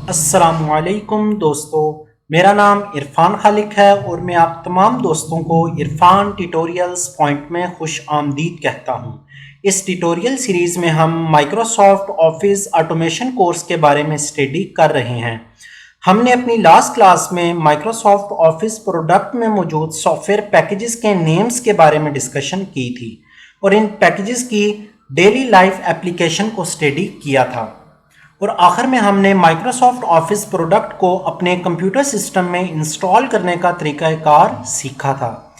अस्सलामुअलैकुम दोस्तों, मेरा नाम इरफान खालिक है और मैं आप तमाम दोस्तों को इरफान ट्यूटोरियल्स पॉइंट में खुश आमदीद कहता हूँ। इस ट्यूटोरियल सीरीज़ में हम माइक्रोसॉफ्ट ऑफिस ऑटोमेशन कोर्स के बारे में स्टडी कर रहे हैं। हमने अपनी लास्ट क्लास में माइक्रोसॉफ्ट ऑफिस प्रोडक्ट में मौजूद सॉफ्टवेयर पैकेजेस के नेम्स के बारे में डिस्कशन की थी और इन पैकेजेस की डेली लाइफ एप्लीकेशन को स्टडी किया था और आखिर में हमने माइक्रोसॉफ्ट ऑफिस प्रोडक्ट को अपने कंप्यूटर सिस्टम में इंस्टॉल करने का तरीक़ाकार सीखा था।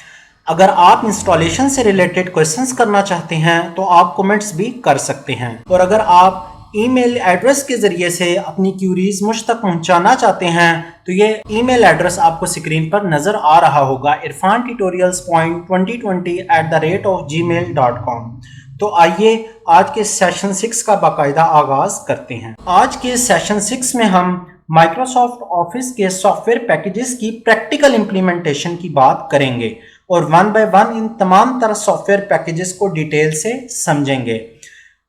अगर आप इंस्टॉलेशन से रिलेटेड क्वेश्चंस करना चाहते हैं तो आप कमेंट्स भी कर सकते हैं और अगर आप ईमेल एड्रेस के ज़रिए से अपनी क्यूरीज मुझ तक पहुंचाना चाहते हैं तो ये ईमेल एड्रेस आपको स्क्रीन पर नज़र आ रहा होगा, irfantutorials.2020@gmail.com। तो आइए आज के सेशन 6 का बाकायदा आगाज करते हैं। आज के सेशन 6 में हम माइक्रोसॉफ्ट ऑफिस के सॉफ्टवेयर पैकेजेस की प्रैक्टिकल इम्प्लीमेंटेशन की बात करेंगे और वन बाय वन इन तमाम तरह सॉफ्टवेयर पैकेजेस को डिटेल से समझेंगे।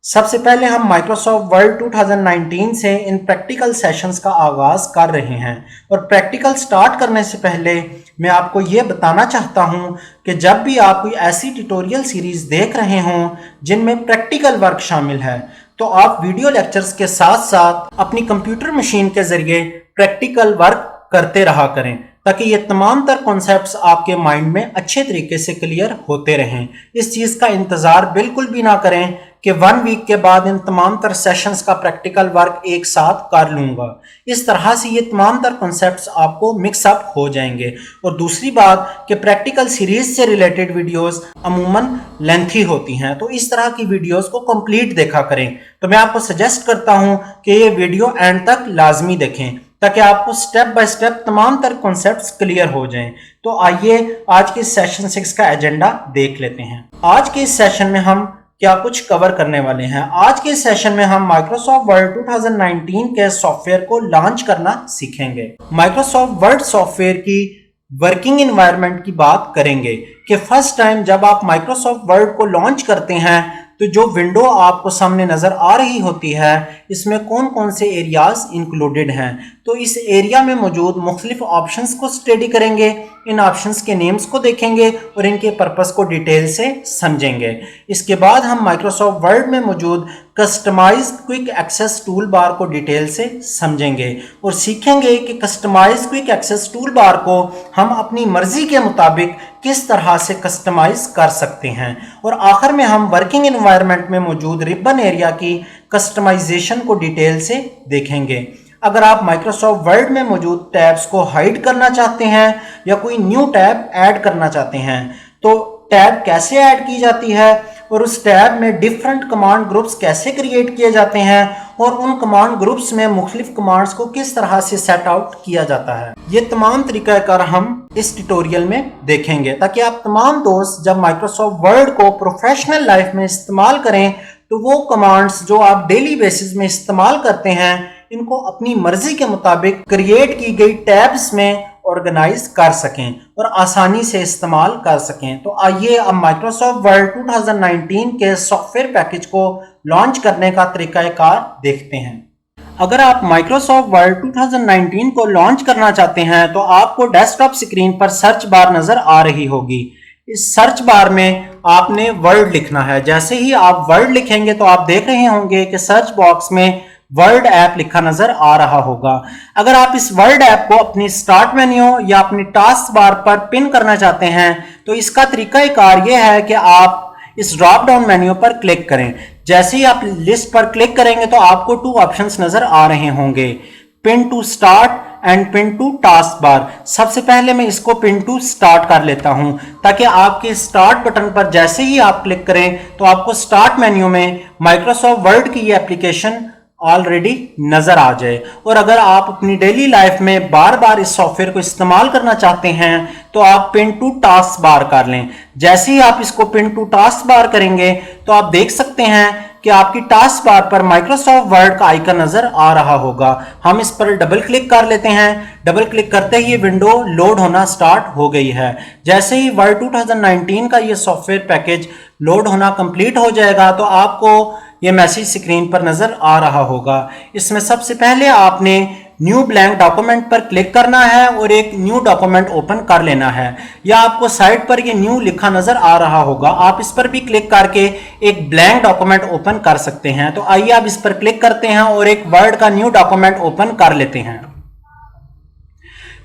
सबसे पहले हम माइक्रोसॉफ्ट वर्ड 2019 से इन प्रैक्टिकल सेशंस का आगाज कर रहे हैं और प्रैक्टिकल स्टार्ट करने से पहले मैं आपको ये बताना चाहता हूं कि जब भी आप कोई ऐसी ट्यूटोरियल सीरीज देख रहे हों जिनमें प्रैक्टिकल वर्क शामिल है तो आप वीडियो लेक्चर्स के साथ साथ अपनी कंप्यूटर मशीन के जरिए प्रैक्टिकल वर्क करते रहा करें ताकि ये तमाम तर कॉन्सेप्ट्स आपके माइंड में अच्छे तरीके से क्लियर होते रहें। इस चीज़ का इंतज़ार बिल्कुल भी ना करें कि 1 वीक के बाद इन तमाम तर सेशंस का प्रैक्टिकल वर्क एक साथ कर लूँगा। इस तरह से ये तमाम तर कॉन्सेप्ट्स आपको मिक्सअप हो जाएंगे। और दूसरी बात कि प्रैक्टिकल सीरीज से रिलेटेड वीडियोस अमूमन लेंथी होती हैं, तो इस तरह की वीडियोस को कंप्लीट देखा करें। तो मैं आपको सजेस्ट करता हूँ कि ये वीडियो एंड तक लाजमी देखें ताकि आपको स्टेप बाय स्टेप तमाम तर कॉन्सेप्ट्स क्लियर हो जाएं। तो आइए आज के सेशन 6 का एजेंडा देख लेते हैं। आज के इस सेशन में हम क्या कुछ कवर करने वाले हैं। आज के सेशन में हम माइक्रोसॉफ्ट वर्ड 2019 के सॉफ्टवेयर को लॉन्च करना सीखेंगे। माइक्रोसॉफ्ट वर्ड सॉफ्टवेयर की वर्किंग एनवायरनमेंट की बात करेंगे कि फर्स्ट टाइम जब आप माइक्रोसॉफ्ट वर्ड को लॉन्च करते हैं तो जो विंडो आपको सामने नजर आ रही होती है इसमें कौन कौन से एरियाज इंक्लूडेड हैं। तो इस एरिया में मौजूद मुख्तलिफ ऑप्शंस को स्टडी करेंगे, इन ऑप्शंस के नेम्स को देखेंगे और इनके पर्पस को डिटेल से समझेंगे। इसके बाद हम माइक्रोसॉफ्ट वर्ड में मौजूद customize quick access tool bar को डिटेल से समझेंगे और सीखेंगे कि customize quick access tool bar को हम अपनी मर्जी के मुताबिक किस तरह से कस्टमाइज कर सकते हैं। और आखिर में हम वर्किंग एनवायरनमेंट में मौजूद रिबन एरिया की कस्टमाइजेशन को डिटेल से देखेंगे। अगर आप माइक्रोसॉफ्ट वर्ड में मौजूद टैब्स को हाइड करना चाहते हैं या कोई न्यू टैब ऐड करना चाहते हैं तो टैब कैसे ऐड की जाती है और उस टैब में डिफरेंट कमांड ग्रुप्स कैसे क्रिएट किए जाते हैं और उन कमांड ग्रुप्स में मुख्तलिफ कमांड्स को किस तरह से सेट आउट किया जाता है, ये तमाम तरीक़ाकार हम इस ट्यूटोरियल में देखेंगे ताकि आप तमाम दोस्त जब माइक्रोसॉफ्ट वर्ड को प्रोफेशनल लाइफ में इस्तेमाल करें तो वो कमांड्स जो आप डेली बेसिस में इस्तेमाल करते हैं इनको अपनी मर्जी के मुताबिक क्रिएट की गई टैब्स में ऑर्गेनाइज कर सकें और आसानी से इस्तेमाल कर सकें। तो आइए अब माइक्रोसॉफ्ट वर्ड 2019 के सॉफ्टवेयर पैकेज को लॉन्च करने का तरीक़ाकार देखते हैं। अगर आप माइक्रोसॉफ्ट वर्ड 2019 को लॉन्च करना चाहते हैं तो आपको डेस्कटॉप स्क्रीन पर सर्च बार नजर आ रही होगी। इस सर्च बार में आपने वर्ड लिखना है। जैसे ही आप वर्ड लिखेंगे तो आप देख रहे होंगे कि सर्च बॉक्स में वर्ड ऐप लिखा नजर आ रहा होगा। अगर आप इस वर्ड ऐप को अपनी स्टार्ट मेन्यू या अपनी टास्क बार पर पिन करना चाहते हैं तो इसका तरीकाकार यह है कि आप इस ड्रॉप डाउन मेन्यू पर क्लिक करें। जैसे ही आप लिस्ट पर क्लिक करेंगे तो आपको 2 ऑप्शंस नजर आ रहे होंगे, pin to start and pin to task bar. सबसे पहले मैं इसको पिन टू स्टार्ट कर लेता हूं ताकि आपके स्टार्ट बटन पर जैसे ही आप क्लिक करें तो आपको स्टार्ट मेन्यू में माइक्रोसॉफ्ट वर्ड की ये एप्लीकेशन ऑलरेडी नजर आ जाए। और अगर आप अपनी डेली लाइफ में बार बार इस सॉफ्टवेयर को इस्तेमाल करना चाहते हैं तो आप पिन टू टास्क बार कर लें। जैसे ही आप इसको पिन टू टास्क बार करेंगे तो आप देख सकते हैं कि आपकी टास्क बार पर माइक्रोसॉफ्ट वर्ड का आइकन नजर आ रहा होगा। हम इस पर डबल क्लिक कर लेते हैं। डबल क्लिक करते ही ये विंडो लोड होना स्टार्ट हो गई है। जैसे ही वर्ड 2019 का ये सॉफ्टवेयर पैकेज लोड होना कंप्लीट हो जाएगा तो आपको ये मैसेज स्क्रीन पर नजर आ रहा होगा। इसमें सबसे पहले आपने न्यू ब्लैंक डॉक्यूमेंट पर क्लिक करना है और एक न्यू डॉक्यूमेंट ओपन कर लेना है, या आपको साइड पर ये न्यू लिखा नजर आ रहा होगा, आप इस पर भी क्लिक करके एक ब्लैंक डॉक्यूमेंट ओपन कर सकते हैं। तो आइए आप इस पर क्लिक करते हैं और एक वर्ड का न्यू डॉक्यूमेंट ओपन कर लेते हैं।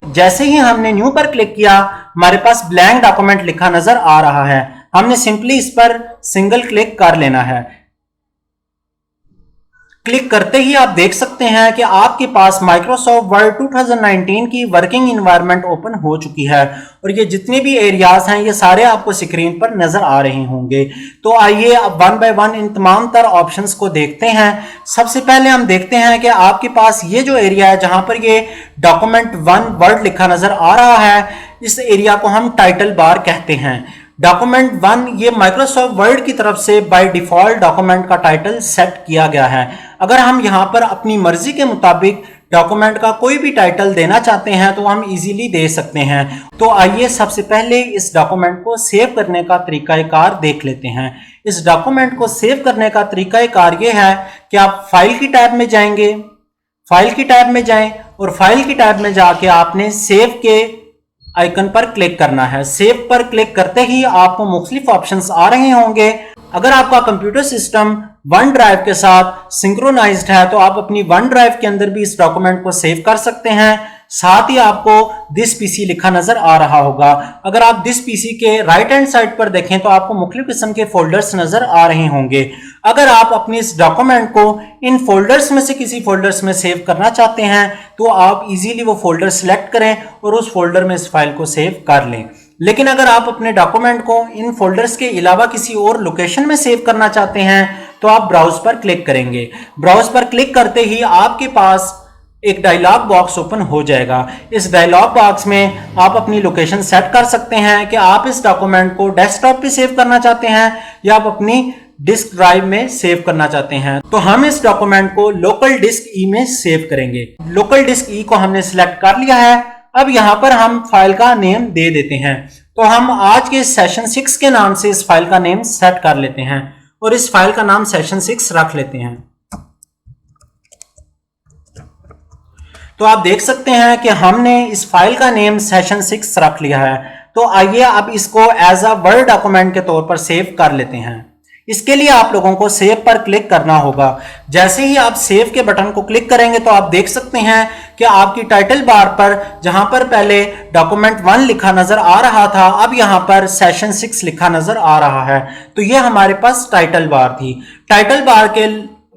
जैसे ही हमने न्यू पर क्लिक किया, हमारे पास ब्लैंक डॉक्यूमेंट लिखा नजर आ रहा है। हमने सिंपली इस पर सिंगल क्लिक कर लेना है। क्लिक करते ही आप देख सकते हैं कि आपके पास माइक्रोसॉफ्ट वर्ड 2019 की वर्किंग एनवायरनमेंट ओपन हो चुकी है और ये जितने भी एरियाज हैं ये सारे आपको स्क्रीन पर नजर आ रहे होंगे। तो आइए अब वन बाय वन इन तमाम तर ऑप्शंस को देखते हैं। सबसे पहले हम देखते हैं कि आपके पास ये जो एरिया है जहां पर ये डॉक्यूमेंट 1 वर्ड लिखा नजर आ रहा है, इस एरिया को हम टाइटल बार कहते हैं। डॉक्यूमेंट 1 ये माइक्रोसॉफ्ट वर्ड की तरफ से बाय डिफॉल्ट डॉक्यूमेंट का टाइटल सेट किया गया है। अगर हम यहां पर अपनी मर्जी के मुताबिक डॉक्यूमेंट का कोई भी टाइटल देना चाहते हैं तो हम इजीली दे सकते हैं। तो आइए सबसे पहले इस डॉक्यूमेंट को सेव करने का तरीकाकार देख लेते हैं। इस डॉक्यूमेंट को सेव करने का तरीकाकार ये है कि आप फाइल की टैब में जाएंगे, फाइल की टैब में जाएं और फाइल की टैब में जाके आपने सेव के आइकन पर क्लिक करना है। सेव पर क्लिक करते ही आपको मुख्तलिफ ऑप्शंस आ रहे होंगे। अगर आपका कंप्यूटर सिस्टम वन ड्राइव के साथ सिंक्रोनाइज्ड है तो आप अपनी वन ड्राइव के अंदर भी इस डॉक्यूमेंट को सेव कर सकते हैं। साथ ही आपको दिस पीसी लिखा नजर आ रहा होगा। अगर आप दिस पीसी के राइट हैंड साइड पर देखें तो आपको मुख्तलिफ किस्म के फोल्डर्स नजर आ रहे होंगे। अगर आप अपने इस डॉक्यूमेंट को इन फोल्डर्स में से किसी फोल्डर्स में सेव करना चाहते हैं तो आप इजीली वो फोल्डर सिलेक्ट करें और उस फोल्डर में इस फाइल को सेव कर लें। लेकिन अगर आप अपने डॉक्यूमेंट को इन फोल्डर्स के अलावा किसी और लोकेशन में सेव करना चाहते हैं तो आप ब्राउज पर क्लिक करेंगे। ब्राउज पर क्लिक करते ही आपके पास एक डायलॉग बॉक्स ओपन हो जाएगा। इस डायलॉग बॉक्स में आप अपनी लोकेशन सेट कर सकते हैं कि आप इस डॉक्यूमेंट को डेस्कटॉप पे सेव करना चाहते हैं या आप अपनी डिस्क ड्राइव में सेव करना चाहते हैं। तो हम इस डॉक्यूमेंट को लोकल डिस्क ई में सेव करेंगे। लोकल डिस्क ई को हमने सिलेक्ट कर लिया है। अब यहां पर हम फाइल का नेम दे देते हैं। तो हम आज के सेशन 6 के नाम से इस फाइल का नेम सेट कर लेते हैं और इस फाइल का नाम सेशन 6 रख लेते हैं। तो आप देख सकते हैं कि हमने इस फाइल का नेम सेशन 6 रख लिया है। तो आइए अब इसको एज अ वर्ड डॉक्यूमेंट के तौर पर सेव कर लेते हैं। इसके लिए आप लोगों को सेव पर क्लिक करना होगा। जैसे ही आप सेव के बटन को क्लिक करेंगे तो आप देख सकते हैं कि आपकी टाइटल बार पर जहां पर पहले डॉक्यूमेंट 1 लिखा नजर आ रहा था, अब यहां पर सेशन 6 लिखा नजर आ रहा है। तो ये हमारे पास टाइटल बार थी। टाइटल बार के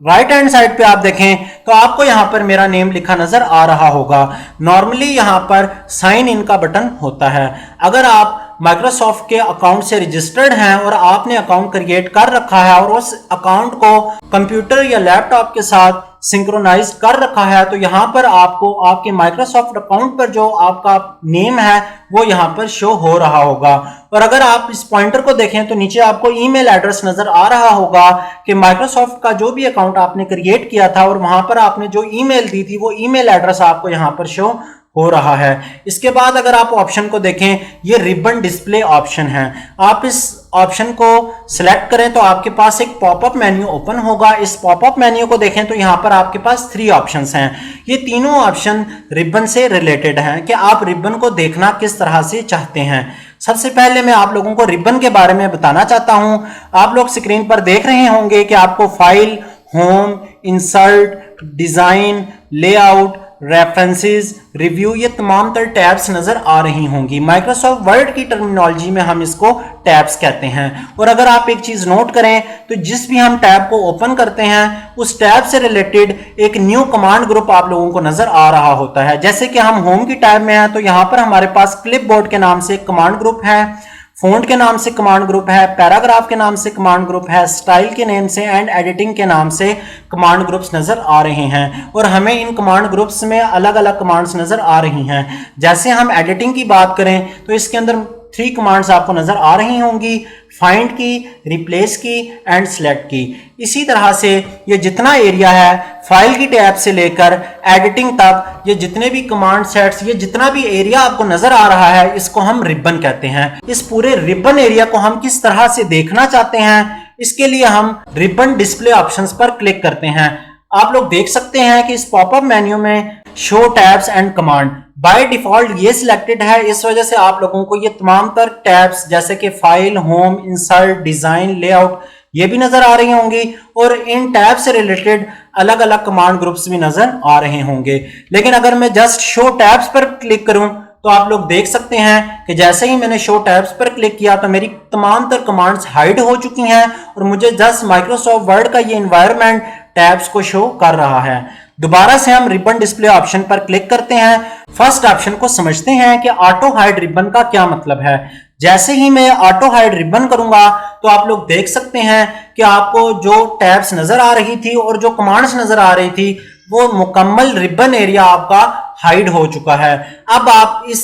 राइट हैंड साइड पे आप देखें तो आपको यहां पर मेरा नेम लिखा नजर आ रहा होगा। नॉर्मली यहां पर साइन इन का बटन होता है। अगर आप माइक्रोसॉफ्ट के अकाउंट से रजिस्टर्ड हैं और आपने अकाउंट क्रिएट कर रखा है और उस अकाउंट को कंप्यूटर या लैपटॉप के साथ सिंक्रोनाइज कर रखा है तो यहां पर आपको आपके माइक्रोसॉफ्ट अकाउंट पर जो आपका नेम है वो यहां पर शो हो रहा होगा। और अगर आप इस पॉइंटर को देखें तो नीचे आपको ईमेल एड्रेस नजर आ रहा होगा कि माइक्रोसॉफ्ट का जो भी अकाउंट आपने क्रिएट किया था और वहां पर आपने जो ईमेल दी थी वो ईमेल एड्रेस आपको यहां पर शो हो रहा है। इसके बाद अगर आप ऑप्शन को देखें, ये रिबन डिस्प्ले ऑप्शन है। आप इस ऑप्शन को सिलेक्ट करें तो आपके पास एक पॉपअप मेन्यू ओपन होगा। इस पॉपअप मेन्यू को देखें तो यहाँ पर आपके पास 3 ऑप्शंस हैं। ये तीनों ऑप्शन रिबन से रिलेटेड हैं कि आप रिबन को देखना किस तरह से चाहते हैं। सबसे पहले मैं आप लोगों को रिबन के बारे में बताना चाहता हूं। आप लोग स्क्रीन पर देख रहे होंगे कि आपको file, home, insert, design, layout, references, review, ये तमाम तर टैब्स नजर आ रही होंगी। माइक्रोसॉफ्ट वर्ड की टर्मिनोलॉजी में हम इसको टैब्स कहते हैं। और अगर आप एक चीज नोट करें तो जिस भी हम टैब को ओपन करते हैं उस टैब से रिलेटेड एक न्यू कमांड ग्रुप आप लोगों को नजर आ रहा होता है। जैसे कि हम होम की टैब में हैं तो यहां पर हमारे पास क्लिपबोर्ड के नाम से एक कमांड ग्रुप है, फॉन्ट के नाम से कमांड ग्रुप है, पैराग्राफ के नाम से कमांड ग्रुप है, स्टाइल के नेम से एंड एडिटिंग के नाम से कमांड ग्रुप्स नजर आ रहे हैं। और हमें इन कमांड ग्रुप्स में अलग अलग कमांड्स नजर आ रही हैं। जैसे हम एडिटिंग की बात करें तो इसके अंदर 3 कमांड्स आपको नजर आ रही होंगी, फाइंड की, रिप्लेस की एंड सेलेक्ट की। इसी तरह से ये जितना एरिया है फाइल की टैब से लेकर एडिटिंग तक, ये जितने भी कमांड सेट्स, ये जितना भी एरिया आपको नजर आ रहा है इसको हम रिबन कहते हैं। इस पूरे रिबन एरिया को हम किस तरह से देखना चाहते हैं, इसके लिए हम रिबन डिस्प्ले ऑप्शंस पर क्लिक करते हैं। आप लोग देख सकते हैं कि इस पॉपअप मेन्यू में show tabs and command. By default ये सिलेक्टेड है, इस वजह से आप लोगों को ये तमाम तर टैब्स जैसे कि file, home, insert, design, layout ये भी नजर आ रही होंगी और इन टैब से रिलेटेड अलग अलग कमांड ग्रुप्स भी नजर आ रहे होंगे। लेकिन अगर मैं जस्ट शो टैब्स पर क्लिक करूं तो आप लोग देख सकते हैं कि जैसे ही मैंने शो टैब्स पर क्लिक किया तो मेरी तमाम तर कमांड्स हाइड हो चुकी हैं और मुझे जस्ट माइक्रोसॉफ्ट वर्ड का ये एनवायरनमेंट टैब्स को शो कर रहा है। दोबारा से हम रिबन डिस्प्ले ऑप्शन पर क्लिक करते हैं। फर्स्ट ऑप्शन को समझते हैं कि ऑटो हाइड रिबन का क्या मतलब है। जैसे ही मैं ऑटो हाइड रिबन करूंगा तो आप लोग देख सकते हैं कि आपको जो टैब्स नजर आ रही थी और जो कमांड्स नजर आ रही थी वो मुकम्मल रिबन एरिया आपका हाइड हो चुका है। अब आप इस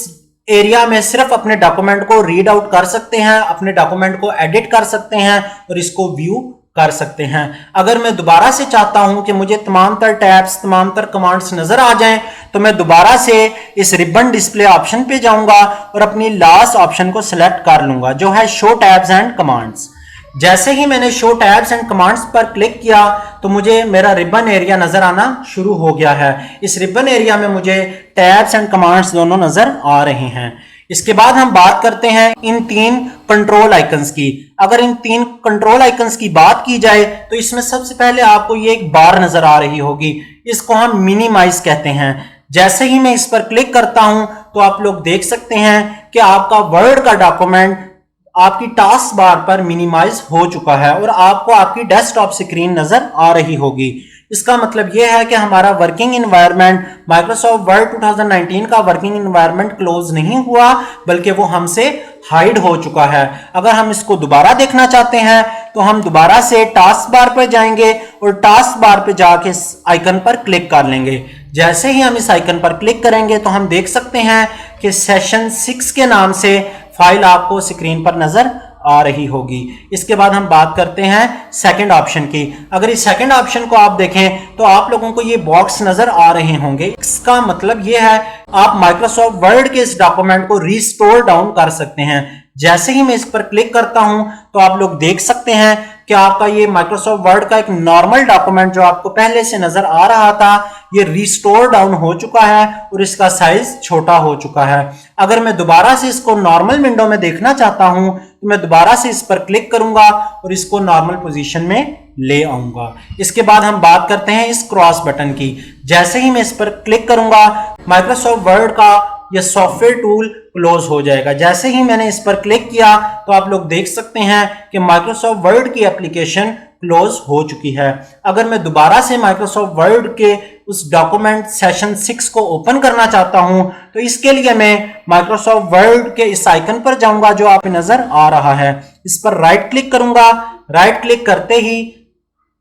एरिया में सिर्फ अपने डॉक्यूमेंट को रीड आउट कर सकते हैं, अपने डॉक्यूमेंट को एडिट कर सकते हैं और इसको व्यू कर सकते हैं। अगर मैं दोबारा से चाहता हूं कि मुझे तमाम तर टैब्स, तमाम तर कमांड्स नजर आ जाएं तो मैं दोबारा से इस रिबन डिस्प्ले ऑप्शन पे जाऊंगा और अपनी लास्ट ऑप्शन को सिलेक्ट कर लूंगा जो है शो टैब्स एंड कमांड्स। जैसे ही मैंने शो टैब्स एंड कमांड्स पर क्लिक किया तो मुझे मेरा रिबन एरिया नजर आना शुरू हो गया है। इस रिबन एरिया में मुझे टैब्स एंड कमांड्स दोनों नजर आ रहे हैं। इसके बाद हम बात करते हैं इन तीन कंट्रोल आइकन्स की। अगर इन तीन कंट्रोल आइकन्स की बात की जाए तो इसमें सबसे पहले आपको ये एक बार नजर आ रही होगी, इसको हम मिनिमाइज कहते हैं। जैसे ही मैं इस पर क्लिक करता हूं तो आप लोग देख सकते हैं कि आपका वर्ड का डॉक्यूमेंट आपकी टास्क बार पर मिनिमाइज हो चुका है और आपको आपकी डेस्कटॉप स्क्रीन नजर आ रही होगी। इसका मतलब यह है कि हमारा वर्किंग एनवायरनमेंट, माइक्रोसॉफ्ट वर्ड 2019 का वर्किंग एनवायरनमेंट क्लोज नहीं हुआ बल्कि वो हमसे हाइड हो चुका है। अगर हम इसको दोबारा देखना चाहते हैं तो हम दोबारा से टास्क बार पर जाएंगे और टास्क बार पर जाके इस आइकन पर क्लिक कर लेंगे। जैसे ही हम इस आइकन पर क्लिक करेंगे तो हम देख सकते हैं कि सेशन 6 के नाम से फाइल आपको स्क्रीन पर नजर आ रही होगी। इसके बाद हम बात करते हैं सेकंड ऑप्शन की। अगर इस सेकंड ऑप्शन को आप देखें तो आप लोगों को ये बॉक्स नजर आ रहे होंगे। इसका मतलब ये है आप माइक्रोसॉफ्ट वर्ड के इस डॉक्यूमेंट को रिस्टोर डाउन कर सकते हैं। जैसे ही मैं इस पर क्लिक करता हूं तो आप लोग देख सकते हैं कि आपका ये माइक्रोसॉफ्ट वर्ड का एक नॉर्मल डॉक्यूमेंट जो आपको पहले से नजर आ रहा था ये रिस्टोर डाउन हो चुका है और इसका साइज छोटा हो चुका है। अगर मैं दोबारा से इसको नॉर्मल विंडो में देखना चाहता हूं तो मैं दोबारा से इस पर क्लिक करूंगा और इसको नॉर्मल पोजीशन में ले आऊंगा। इसके बाद हम बात करते हैं इस क्रॉस बटन की। जैसे ही मैं इस पर क्लिक करूंगा माइक्रोसॉफ्ट वर्ड का यह सॉफ्टवेयर टूल क्लोज हो जाएगा। जैसे ही मैंने इस पर क्लिक किया तो आप लोग देख सकते हैं कि माइक्रोसॉफ्ट वर्ड की एप्लीकेशन क्लोज हो चुकी है। अगर मैं दोबारा से माइक्रोसॉफ्ट वर्ड के उस डॉक्यूमेंट सेशन 6 को ओपन करना चाहता हूं तो इसके लिए मैं माइक्रोसॉफ्ट वर्ड के इस आइकन पर जाऊंगा जो आप नजर आ रहा है। इस पर राइट क्लिक करूंगा। राइट क्लिक करते ही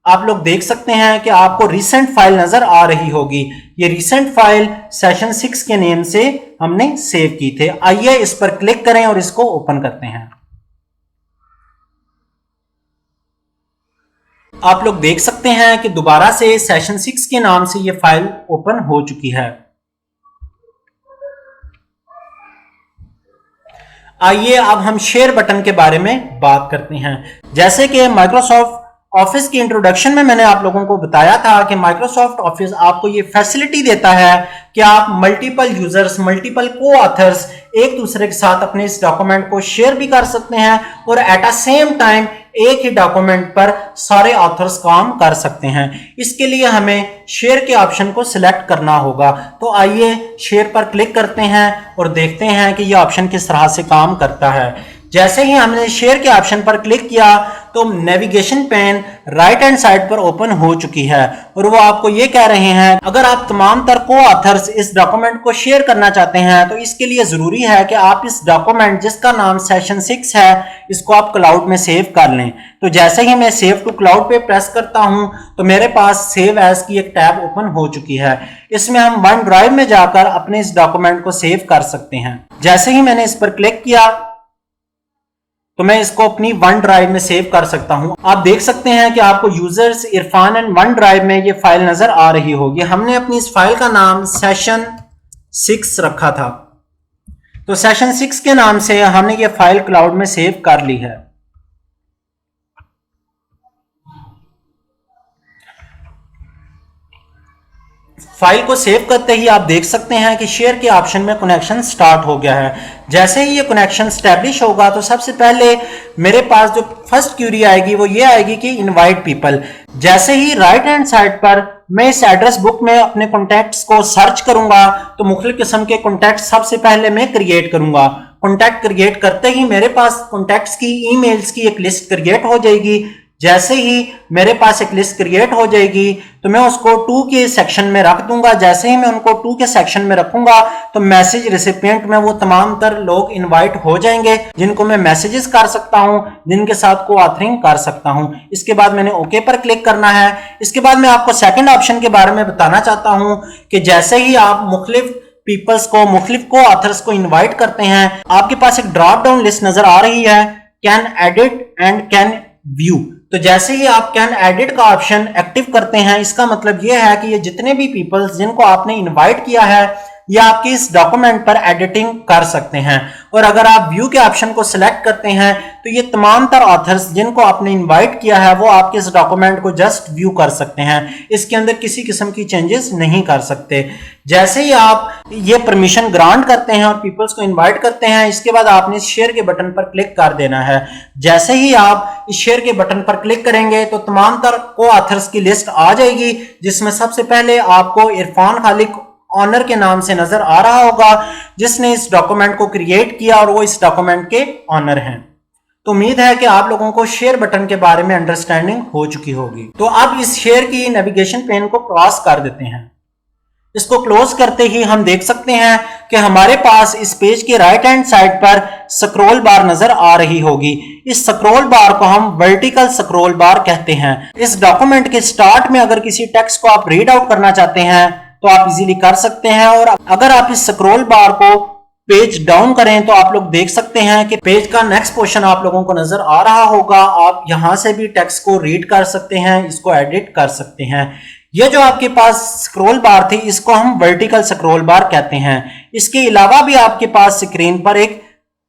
आप लोग देख सकते हैं कि आपको रिसेंट फाइल नजर आ रही होगी। ये रिसेंट फाइल सेशन 6 के नेम से हमने सेव की थे। आइए इस पर क्लिक करें और इसको ओपन करते हैं। आप लोग देख सकते हैं कि दोबारा से सेशन 6 के नाम से ये फाइल ओपन हो चुकी है। आइए अब हम शेयर बटन के बारे में बात करते हैं। जैसे कि माइक्रोसॉफ्ट ऑफिस की इंट्रोडक्शन में मैंने आप लोगों को बताया था कि माइक्रोसॉफ्ट ऑफिस आपको ये फैसिलिटी देता है कि आप मल्टीपल यूजर्स, मल्टीपल को ऑथर्स एक दूसरे के साथ अपने इस डॉक्यूमेंट को शेयर भी कर सकते हैं और एट अ सेम टाइम एक ही डॉक्यूमेंट पर सारे ऑथर्स काम कर सकते हैं। इसके लिए हमें शेयर के ऑप्शन को सिलेक्ट करना होगा। तो आइए शेयर पर क्लिक करते हैं और देखते हैं कि यह ऑप्शन किस तरह से काम करता है। जैसे ही हमने शेयर के ऑप्शन पर क्लिक किया तो navigation pane right hand side पर ओपन हो चुकी है और वो आपको ये कह रहे हैं अगर आप तमाम तर को ऑथर्स इस डॉक्यूमेंट को शेयर करना चाहते हैं तो इसके लिए जरूरी है कि आप इस डॉक्यूमेंट जिसका नाम सेशन 6 है इसको आप क्लाउड में सेव कर लें। तो जैसे ही मैं सेव टू क्लाउड पे प्रेस करता हूं तो मेरे पास सेव एज की एक टैब ओपन हो चुकी है। इसमें हम वन ड्राइव में जाकर अपने इस डॉक्यूमेंट को सेव कर सकते हैं। जैसे ही मैंने इस पर क्लिक किया तो मैं इसको अपनी वन ड्राइव में सेव कर सकता हूं। आप देख सकते हैं कि आपको users Irfan and one drive में ये फाइल नजर आ रही होगी। हमने अपनी इस फाइल का नाम सेशन 6 रखा था, तो सेशन 6 के नाम से हमने ये फाइल क्लाउड में सेव कर ली है। फाइल को सेव करते ही आप देख सकते हैं कि शेयर के ऑप्शन में कनेक्शन स्टार्ट हो गया है। जैसे ही ये कनेक्शन स्टैब्लिश होगा तो सबसे पहले मेरे पास जो फर्स्ट क्यूरी आएगी वो ये आएगी कि इनवाइट पीपल। जैसे ही राइट हैंड साइड पर मैं इस एड्रेस बुक में अपने कॉन्टैक्ट्स को सर्च करूंगा तो मुख्तलिफ किस्म के कॉन्टैक्ट सबसे पहले मैं क्रिएट करूंगा। कॉन्टैक्ट क्रिएट करते ही मेरे पास कॉन्टैक्ट्स की ईमेल्स की एक लिस्ट क्रिएट हो जाएगी। जैसे ही मेरे पास एक लिस्ट क्रिएट हो जाएगी तो मैं उसको 2 के सेक्शन में रख दूंगा। जैसे ही मैं उनको 2 के सेक्शन में रखूंगा तो मैसेज रिसिपिएंट में वो तमाम तर लोग इनवाइट हो जाएंगे जिनको मैं मैसेजेस कर सकता हूं, जिनके साथ को ऑथरिंग कर सकता हूं। इसके बाद मैंने ओके पर क्लिक करना है। इसके बाद मैं आपको सेकंड ऑप्शन के बारे में बताना चाहता हूं कि जैसे ही आप मुख्तलिफ पीपल्स को, मुख्तलिफ को ऑथर्स को इन्वाइट करते हैं, आपके पास एक ड्रॉप डाउन लिस्ट नजर आ रही है, can edit and can view. तो जैसे ही आप कैन एडिट का ऑप्शन एक्टिव करते हैं, इसका मतलब यह है कि ये जितने भी पीपल्स जिनको आपने इनवाइट किया है ये आपके इस डॉक्यूमेंट पर एडिटिंग कर सकते हैं। और अगर आप व्यू के ऑप्शन को सिलेक्ट करते हैं तो ये तमाम तर ऑथर्स जिनको आपने इनवाइट किया है वो आपके इस डॉक्यूमेंट को जस्ट व्यू कर सकते हैं। इसके अंदर किसी किस्म की चेंजेस नहीं कर सकते। जैसे ही आप ये परमिशन ग्रांट करते हैं और पीपल्स को इनवाइट करते हैं, इसके बाद आपने इस शेयर के बटन पर क्लिक कर देना है। जैसे ही आप इस शेयर के बटन पर क्लिक करेंगे तो तमाम तर को ऑथर्स की लिस्ट आ जाएगी, जिसमें सबसे पहले आपको इरफान खालिक ऑनर के नाम से नजर आ रहा होगा, जिसने इस डॉक्यूमेंट को क्रिएट किया और वो इस डॉक्यूमेंट के ऑनर हैं। तो उम्मीद है कि आप लोगों को शेयर बटन के बारे में अंडरस्टैंडिंग हो चुकी होगी। तो अब इस शेयर की नेविगेशन पेन को क्रॉस कर देते हैं। इसको क्लोज करते ही हम देख सकते हैं कि हमारे पास इस पेज के राइट हैंड साइड पर स्क्रॉल बार नजर आ रही होगी। इस स्क्रॉल बार को हम वर्टिकल स्क्रॉल बार कहते हैं। इस डॉक्यूमेंट के स्टार्ट में अगर किसी टेक्स्ट को आप रीड आउट करना चाहते हैं तो आप इजीली कर सकते हैं। और अगर आप इस स्क्रॉल बार को पेज डाउन करें तो आप लोग देख सकते हैं कि पेज का नेक्स्ट पोर्शन आप लोगों को नजर आ रहा होगा। आप यहां से भी टेक्स्ट को रीड कर सकते हैं, इसको एडिट कर सकते हैं। ये जो आपके पास स्क्रॉल बार थी इसको हम वर्टिकल स्क्रॉल बार कहते हैं। इसके अलावा भी आपके पास स्क्रीन पर एक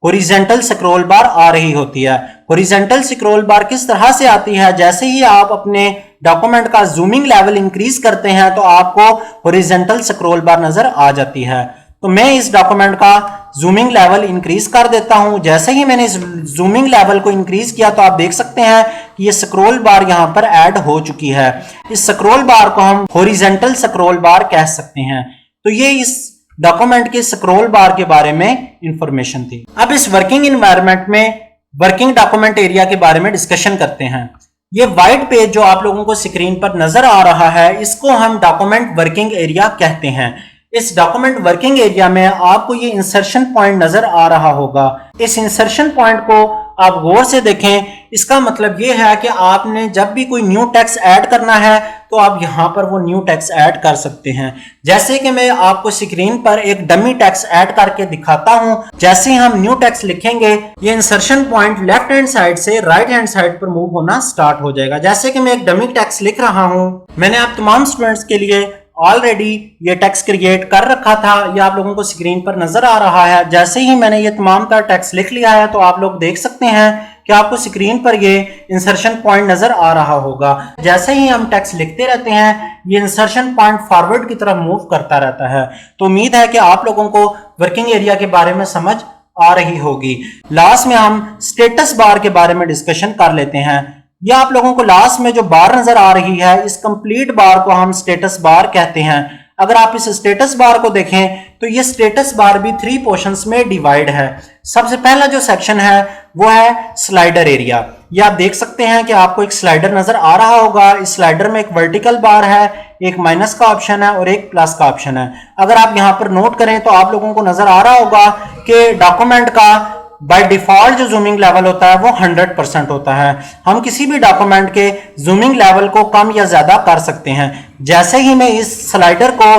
हॉरिजॉन्टल स्क्रॉल बार आ रही होती है। हॉरिजॉन्टल स्क्रॉल बार किस तरह से आती है? जैसे ही आप अपने डॉक्यूमेंट का जूमिंग लेवल इंक्रीज करते हैं तो आपको हॉरिजॉन्टल स्क्रॉल बार नजर आ जाती है। तो मैं इस डॉक्यूमेंट का जूमिंग लेवल इंक्रीज कर देता हूं। जैसे ही मैंने इस जूमिंग लेवल को इंक्रीज किया तो आप देख सकते हैं कि ये स्क्रॉल बार यहां पर ऐड हो चुकी है। इस स्क्रॉल बार को हम हॉरिजॉन्टल स्क्रॉल बार कह सकते हैं। तो ये इस डॉक्यूमेंट के स्क्रॉल बार के बारे में इंफॉर्मेशन थी। अब इस वर्किंग एनवायरनमेंट में वर्किंग डॉक्यूमेंट एरिया के बारे में डिस्कशन करते हैं। ये व्हाइट पेज जो आप लोगों को स्क्रीन पर नजर आ रहा है इसको हम डॉक्यूमेंट वर्किंग एरिया कहते हैं। इस डॉक्यूमेंट वर्किंग एरिया में आपको ये इंसर्शन पॉइंट नजर आ रहा होगा। इस इंसर्शन पॉइंट को आप गौर से देखें। इसका मतलब ये है कि आपने जब भी कोई न्यू टेक्स्ट ऐड करना है तो आप यहां पर वो न्यू टेक्स्ट ऐड कर सकते हैं। जैसे कि मैं आपको स्क्रीन पर एक डमी टेक्स्ट ऐड करके दिखाता हूं। जैसे ही हम न्यू टेक्स्ट लिखेंगे ये insertion point left hand side से राइट हैंड साइड पर मूव होना स्टार्ट हो जाएगा। जैसे कि मैं एक डमी टेक्स्ट लिख रहा हूं, मैंने आप तमाम स्टूडेंट्स के लिए ऑलरेडी ये टेक्स्ट क्रिएट कर रखा था। ये आप लोगों को स्क्रीन पर नजर आ रहा है। जैसे ही मैंने ये तमाम का टेक्स्ट लिख लिया है तो आप लोग देख सकते हैं कि आपको स्क्रीन पर ये इंसर्शन पॉइंट नजर आ रहा होगा। जैसे ही हम टेक्स्ट लिखते रहते हैं ये इंसर्शन पॉइंट फॉरवर्ड की तरफ मूव करता रहता है। तो उम्मीद है कि आप लोगों को वर्किंग एरिया के बारे में समझ आ रही होगी। लास्ट में हम स्टेटस बार के बारे में डिस्कशन कर लेते हैं। यह आप लोगों को लास्ट में जो बार नजर आ रही है इस कंप्लीट बार को हम स्टेटस बार कहते हैं। अगर आप इस स्टेटस बार को देखें तो ये स्टेटस बार भी 3 पोर्शंस में डिवाइड है। सबसे पहला जो सेक्शन है वो है स्लाइडर एरिया। ये आप देख सकते हैं कि आपको एक स्लाइडर नजर आ रहा होगा। इस स्लाइडर में एक वर्टिकल बार है, एक माइनस का ऑप्शन है और एक प्लस का ऑप्शन है। अगर आप यहां पर नोट करें तो आप लोगों को नजर आ रहा होगा कि डॉक्यूमेंट का बाय डिफॉल्ट जो जूमिंग लेवल होता है वो 100% होता है। हम किसी भी डॉक्यूमेंट के जूमिंग लेवल को कम या ज्यादा कर सकते हैं। जैसे ही मैं इस स्लाइडर को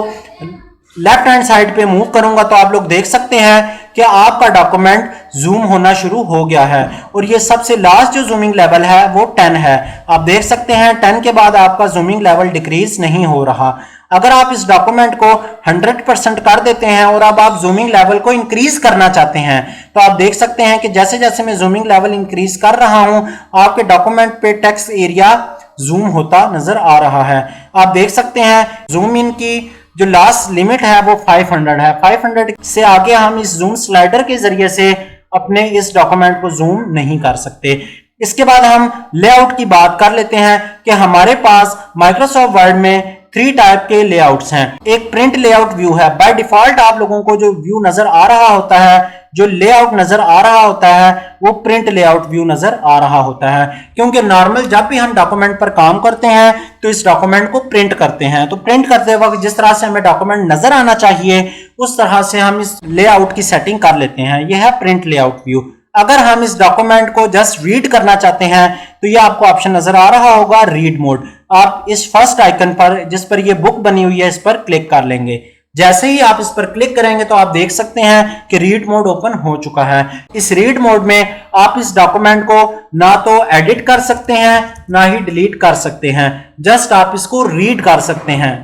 लेफ्ट हैंड साइड पे मूव करूंगा तो आप लोग देख सकते हैं कि आपका डॉक्यूमेंट जूम होना शुरू हो गया है। और ये सबसे लास्ट जो जूमिंग लेवल है वो 10 है। आप देख सकते हैं 10 के बाद आपका जूमिंग लेवल डिक्रीज नहीं हो रहा। अगर आप इस डॉक्यूमेंट को 100% कर देते हैं और अब आप जूमिंग लेवल को इंक्रीज करना चाहते हैं तो आप देख सकते हैं कि जैसे जैसे मैं जूमिंग लेवल इंक्रीज कर रहा हूं आपके डॉक्यूमेंट पे टेक्स्ट एरिया जूम होता नजर आ रहा है। आप देख सकते हैं जूम इन की जो लास्ट लिमिट है वो 500 है। 500 से आगे हम इस जूम स्लाइडर के जरिए से अपने इस डॉक्यूमेंट को जूम नहीं कर सकते। इसके बाद हम लेआउट की बात कर लेते हैं कि हमारे पास माइक्रोसॉफ्ट वर्ड में 3 टाइप के लेआउट्स हैं। एक प्रिंट लेआउट व्यू है। बाय डिफॉल्ट आप लोगों को जो व्यू नजर आ रहा होता है, जो लेआउट नजर आ रहा होता है, वो प्रिंट लेआउट व्यू नजर आ रहा होता है, क्योंकि नॉर्मल जब भी हम डॉक्यूमेंट पर काम करते हैं तो इस डॉक्यूमेंट को प्रिंट करते हैं। तो प्रिंट करते वक्त जिस तरह से हमें डॉक्यूमेंट नजर आना चाहिए उस तरह से हम इस लेआउट की सेटिंग कर लेते हैं। यह है प्रिंट लेआउट व्यू। अगर हम इस डॉक्यूमेंट को जस्ट रीड करना चाहते हैं तो ये आपको ऑप्शन नजर आ रहा होगा रीड मोड। आप इस फर्स्ट आइकन पर जिस पर ये बुक बनी हुई है इस पर क्लिक कर लेंगे। जैसे ही आप इस पर क्लिक करेंगे तो आप देख सकते हैं कि रीड मोड ओपन हो चुका है। इस रीड मोड में आप इस डॉक्यूमेंट को ना तो एडिट कर सकते हैं ना ही डिलीट कर सकते हैं, जस्ट आप इसको रीड कर सकते हैं।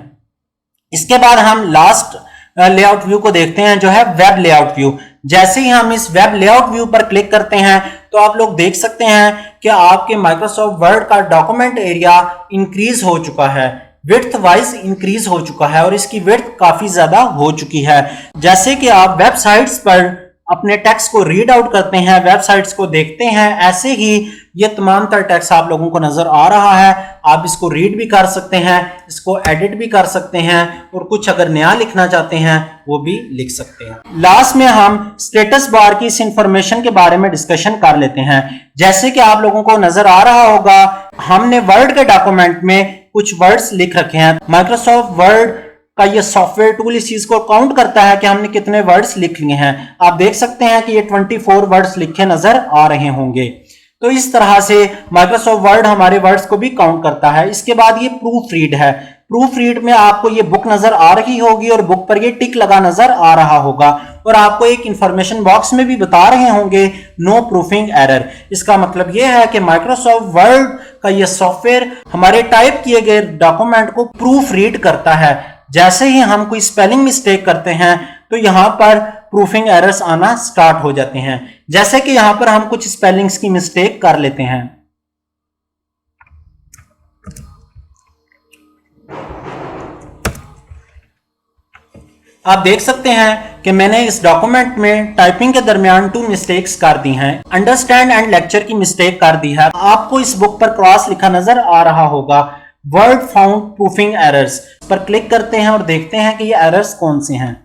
इसके बाद हम लास्ट लेआउट व्यू को देखते हैं जो है वेब लेआउट व्यू। जैसे ही हम इस वेब लेआउट व्यू पर क्लिक करते हैं तो आप लोग देख सकते हैं कि आपके माइक्रोसॉफ्ट वर्ड का डॉक्यूमेंट एरिया इंक्रीज हो चुका है, विड्थ वाइज इंक्रीज हो चुका है और इसकी विड्थ काफी ज्यादा हो चुकी है। जैसे कि आप वेबसाइट्स पर अपने टेक्स्ट को रीड आउट करते हैं, वेबसाइट्स को देखते हैं, ऐसे ही ये तमाम तर टेक्स्ट आप लोगों को नजर आ रहा है। आप इसको रीड भी कर सकते हैं, इसको एडिट भी कर सकते हैं और कुछ अगर नया लिखना चाहते हैं वो भी लिख सकते हैं। लास्ट में हम स्टेटस बार की इस इंफॉर्मेशन के बारे में डिस्कशन कर लेते हैं। जैसे कि आप लोगों को नजर आ रहा होगा हमने वर्ड के डॉक्यूमेंट में कुछ वर्ड्स लिख रखे हैं। माइक्रोसॉफ्ट वर्ड का ये सॉफ्टवेयर टूल इस चीज को काउंट करता है कि हमने कितने वर्ड्स लिख लिए हैं। आप देख सकते हैं कि ये 24 वर्ड्स लिखे नजर आ रहे होंगे। तो इस तरह से माइक्रोसॉफ्ट वर्ड हमारे वर्ड्स को भी काउंट करता है। इसके बाद ये प्रूफ रीड है। प्रूफ रीड में आपको ये बुक नजर आ रही होगी और बुक पर ये टिक लगा नजर आ रहा होगा और आपको एक इंफॉर्मेशन बॉक्स में भी बता रहे होंगे नो प्रूफिंग एरर। इसका मतलब ये है कि माइक्रोसॉफ्ट वर्ड का ये सॉफ्टवेयर हमारे टाइप किए गए डॉक्यूमेंट को प्रूफ रीड करता है। जैसे ही हम कोई स्पेलिंग मिस्टेक करते हैं तो यहां पर प्रूफिंग एरर्स आना स्टार्ट हो जाते हैं। जैसे कि यहां पर हम कुछ स्पेलिंग्स की मिस्टेक कर लेते हैं। आप देख सकते हैं कि मैंने इस डॉक्यूमेंट में टाइपिंग के दरमियान 2 मिस्टेक्स कर दी हैं। अंडरस्टैंड एंड लेक्चर की मिस्टेक कर दी है। आपको इस बुक पर क्रॉस लिखा नजर आ रहा होगा वर्ड फाउंड प्रूफिंग एरर्स पर क्लिक करते हैं और देखते हैं कि ये एरर्स कौन से हैं।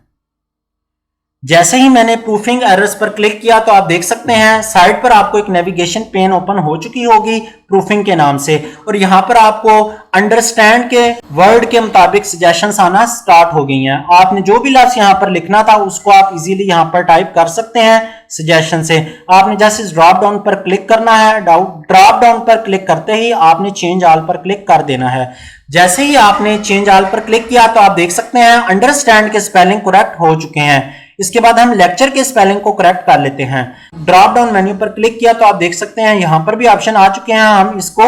जैसे ही मैंने प्रूफिंग एरर्स पर क्लिक किया तो आप देख सकते हैं साइड पर आपको एक नेविगेशन पेन ओपन हो चुकी होगी प्रूफिंग के नाम से और यहां पर आपको अंडरस्टैंड के वर्ड के मुताबिक सजेशंस आना स्टार्ट हो गई हैं। आपने जो भी लफ्ज यहां पर लिखना था उसको आप इजीली यहां पर टाइप कर सकते हैं सजेशन से। आपने जैसे ड्रॉप डाउन पर क्लिक करना है, ड्रॉप डाउन पर क्लिक करते ही आपने चेंज ऑल पर क्लिक कर देना है। जैसे ही आपने चेंज ऑल पर क्लिक किया तो आप देख सकते हैं अंडरस्टैंड के स्पेलिंग करेक्ट हो चुके हैं। इसके बाद हम लेक्चर के स्पेलिंग को करेक्ट कर लेते हैं। ड्रॉप डाउन मेन्यू पर क्लिक किया तो आप देख सकते हैं यहां पर भी ऑप्शन आ चुके हैं। हम इसको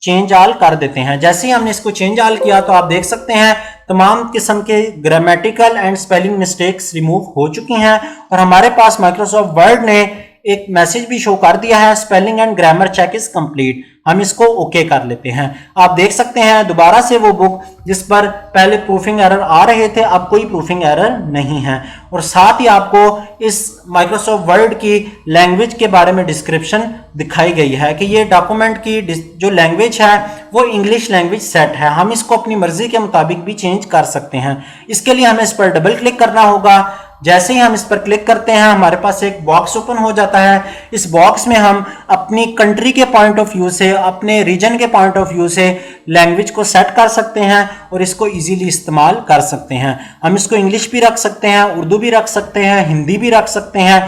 चेंज ऑल कर देते हैं। जैसे ही हमने इसको चेंज ऑल किया तो आप देख सकते हैं तमाम किस्म के grammatical and spelling mistakes remove हो चुकी हैं और हमारे पास माइक्रोसॉफ्ट वर्ड ने एक मैसेज भी शो कर दिया है spelling and grammar check is complete. हम इसको ओके कर लेते हैं। आप देख सकते हैं दोबारा से वो बुक जिस पर पहले प्रूफिंग एरर आ रहे थे अब कोई प्रूफिंग एरर नहीं है और साथ ही आपको इस माइक्रोसॉफ्ट वर्ड की लैंग्वेज के बारे में डिस्क्रिप्शन दिखाई गई है कि ये डॉक्यूमेंट की जो लैंग्वेज है वो इंग्लिश लैंग्वेज सेट है। हम इसको अपनी मर्जी के मुताबिक भी चेंज कर सकते हैं। इसके लिए हमें इस पर डबल क्लिक करना होगा। जैसे ही हम इस पर क्लिक करते हैं हमारे पास एक बॉक्स ओपन हो जाता है। इस बॉक्स में हम अपनी कंट्री के पॉइंट ऑफ व्यू से, अपने रीजन के पॉइंट ऑफ व्यू से लैंग्वेज को सेट कर सकते हैं और इसको इजीली इस्तेमाल कर सकते हैं। हम इसको इंग्लिश भी रख सकते हैं, उर्दू भी रख सकते हैं, हिंदी भी रख सकते हैं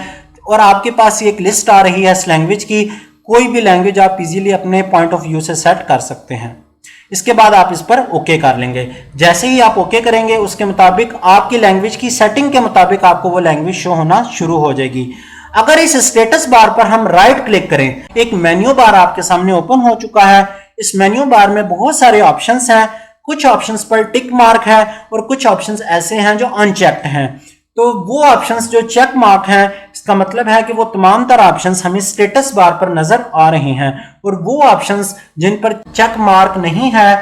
और आपके पास एक लिस्ट आ रही है इस लैंग्वेज की। कोई भी लैंग्वेज आप इजीली अपने पॉइंट ऑफ व्यू से सेट कर सकते हैं। इसके बाद आप इस पर ओके कर लेंगे। जैसे ही आप ओके करेंगे उसके मुताबिक आपकी लैंग्वेज की सेटिंग के मुताबिक आपको वो लैंग्वेज शो होना शुरू हो जाएगी। अगर इस स्टेटस बार पर हम राइट क्लिक करें एक मेन्यू बार आपके सामने ओपन हो चुका है। इस मेन्यू बार में बहुत सारे ऑप्शंस हैं। कुछ ऑप्शंस पर टिक मार्क है और कुछ ऑप्शंस ऐसे हैं जो अनचेक्ड हैं। तो वो ऑप्शंस जो चेक मार्क हैं इसका मतलब है कि वो तमाम तरह ऑप्शंस हमें स्टेटस बार पर नजर आ रहे हैं और वो ऑप्शंस जिन पर चेक मार्क नहीं है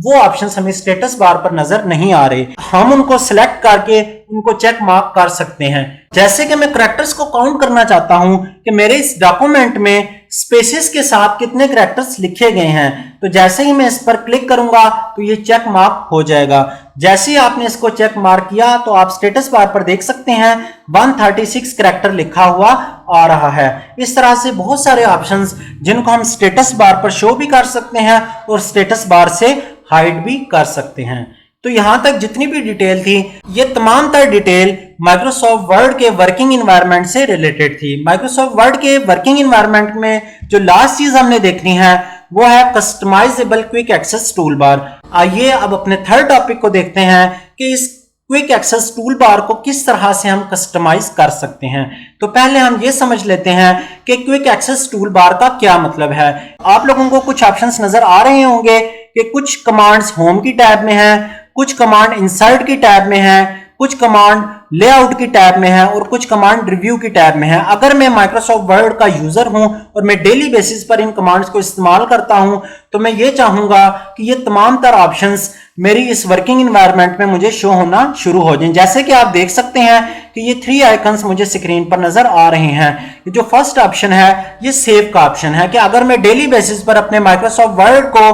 वो ऑप्शंस हमें स्टेटस बार पर नजर नहीं आ रहे। हम उनको सिलेक्ट करके उनको चेक मार्क कर सकते हैं। जैसे कि मैं करैक्टर्स को काउंट करना चाहता हूं कि मेरे इस डॉक्यूमेंट में स्पेसेस के साथ कितने करैक्टर्स लिखे गए हैं, तो जैसे ही मैं इस पर क्लिक करूंगा तो ये चेक मार्क हो जाएगा। जैसे ही आपने इसको चेक मार्क किया तो आप स्टेटस बार पर देख सकते हैं 136 करैक्टर लिखा हुआ आ रहा है। इस तरह से बहुत सारे ऑप्शंस जिनको हम स्टेटस बार पर शो भी कर सकते हैं और स्टेटस बार से हाइड भी कर सकते हैं। तो यहां तक जितनी भी डिटेल थी, ये तमाम तर डिटेल माइक्रोसॉफ्ट वर्ड के वर्किंग एनवायरनमेंट से रिलेटेड थी। माइक्रोसॉफ्ट वर्ड के वर्किंग एनवायरनमेंट में जो लास्ट चीज हमने देखनी है वो है customizable quick access tool bar. आइए अब अपने थर्ड टॉपिक को देखते हैं कि इस क्विक एक्सेस टूल बार को किस तरह से हम कस्टमाइज कर सकते हैं। तो पहले हम ये समझ लेते हैं कि क्विक एक्सेस टूल बार का क्या मतलब है। आप लोगों को कुछ ऑप्शंस नजर आ रहे होंगे कि कुछ कमांड्स होम की टैब में हैं, कुछ कमांड इंसर्ट की टैब में है, कुछ कमांड लेआउट की टैब में है और कुछ कमांड रिव्यू की टैब में है। अगर मैं माइक्रोसॉफ्ट वर्ड का यूजर हूं और मैं डेली बेसिस पर इन कमांड्स को इस्तेमाल करता हूं तो मैं ये चाहूंगा कि ये तमाम तर ऑप्शंस मेरी इस वर्किंग एनवायरनमेंट में मुझे शो होना शुरू हो जाएं। जैसे कि आप देख सकते हैं कि ये 3 आइकन्स मुझे स्क्रीन पर नजर आ रहे हैं। ये जो फर्स्ट ऑप्शन है ये सेव का ऑप्शन है कि अगर मैं डेली बेसिस पर अपने माइक्रोसॉफ्ट वर्ड को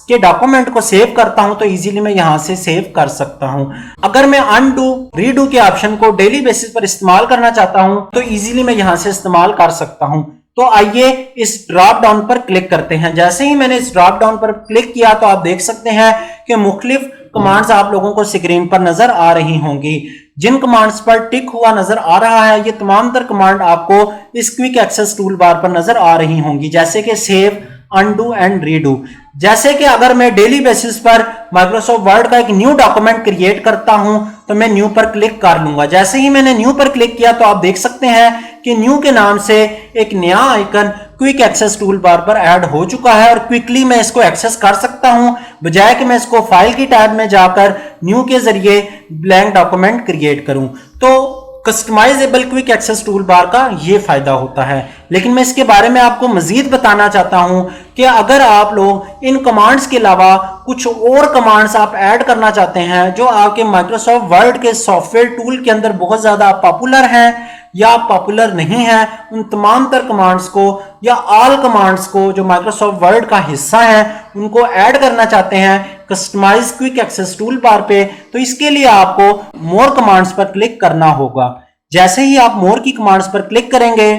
के डॉक्यूमेंट को सेव करता हूं तो इजीली मैं यहां से सेव कर सकता हूं। अगर मैं अनडू रीडू के ऑप्शन को डेली बेसिस पर इस्तेमाल करना चाहता हूं तो इजीली मैं यहां से इस्तेमाल कर सकता हूं। तो आइए इस ड्रॉप डाउन पर क्लिक करते हैं। जैसे ही मैंने इस ड्रॉप डाउन पर क्लिक किया तो आप देख सकते हैं कि मुख्तलिफ कमांड्स आप लोगों को स्क्रीन पर नजर आ रही होंगी। जिन कमांड्स पर टिक हुआ नजर आ रहा है ये तमाम तर कमांड आपको इस क्विक एक्सेस टूल बार पर नजर आ रही होंगी, जैसे कि सेव, अनडू एंड रीडू। जैसे कि अगर मैं डेली बेसिस पर माइक्रोसॉफ्ट वर्ड का एक न्यू डॉक्यूमेंट क्रिएट करता हूं तो मैं न्यू पर क्लिक कर लूंगा। जैसे ही मैंने न्यू पर क्लिक किया तो आप देख सकते हैं कि न्यू के नाम से एक नया icon quick access tool bar पर ऐड हो चुका है और क्विकली मैं इसको एक्सेस कर सकता हूं, बजाय कि मैं इसको फाइल की टैब में जाकर न्यू के जरिए ब्लैंक डॉक्यूमेंट क्रिएट करूं। तो customizable quick access tool bar का ये फायदा होता है। लेकिन मैं इसके बारे में आपको मजीद बताना चाहता हूं कि अगर आप लोग इन कमांड्स के अलावा कुछ और कमांड्स आप ऐड करना चाहते हैं जो आपके माइक्रोसॉफ्ट वर्ड के सॉफ्टवेयर टूल के अंदर बहुत ज्यादा पॉपुलर हैं या पॉपुलर नहीं है, उन तमाम तर कमांड्स को या ऑल कमांड्स को जो माइक्रोसॉफ्ट वर्ड का हिस्सा है उनको ऐड करना चाहते हैं customize quick access tool bar पे, तो इसके लिए आपको मोर कमांड्स पर क्लिक करना होगा। जैसे ही आप मोर की कमांड्स पर क्लिक करेंगे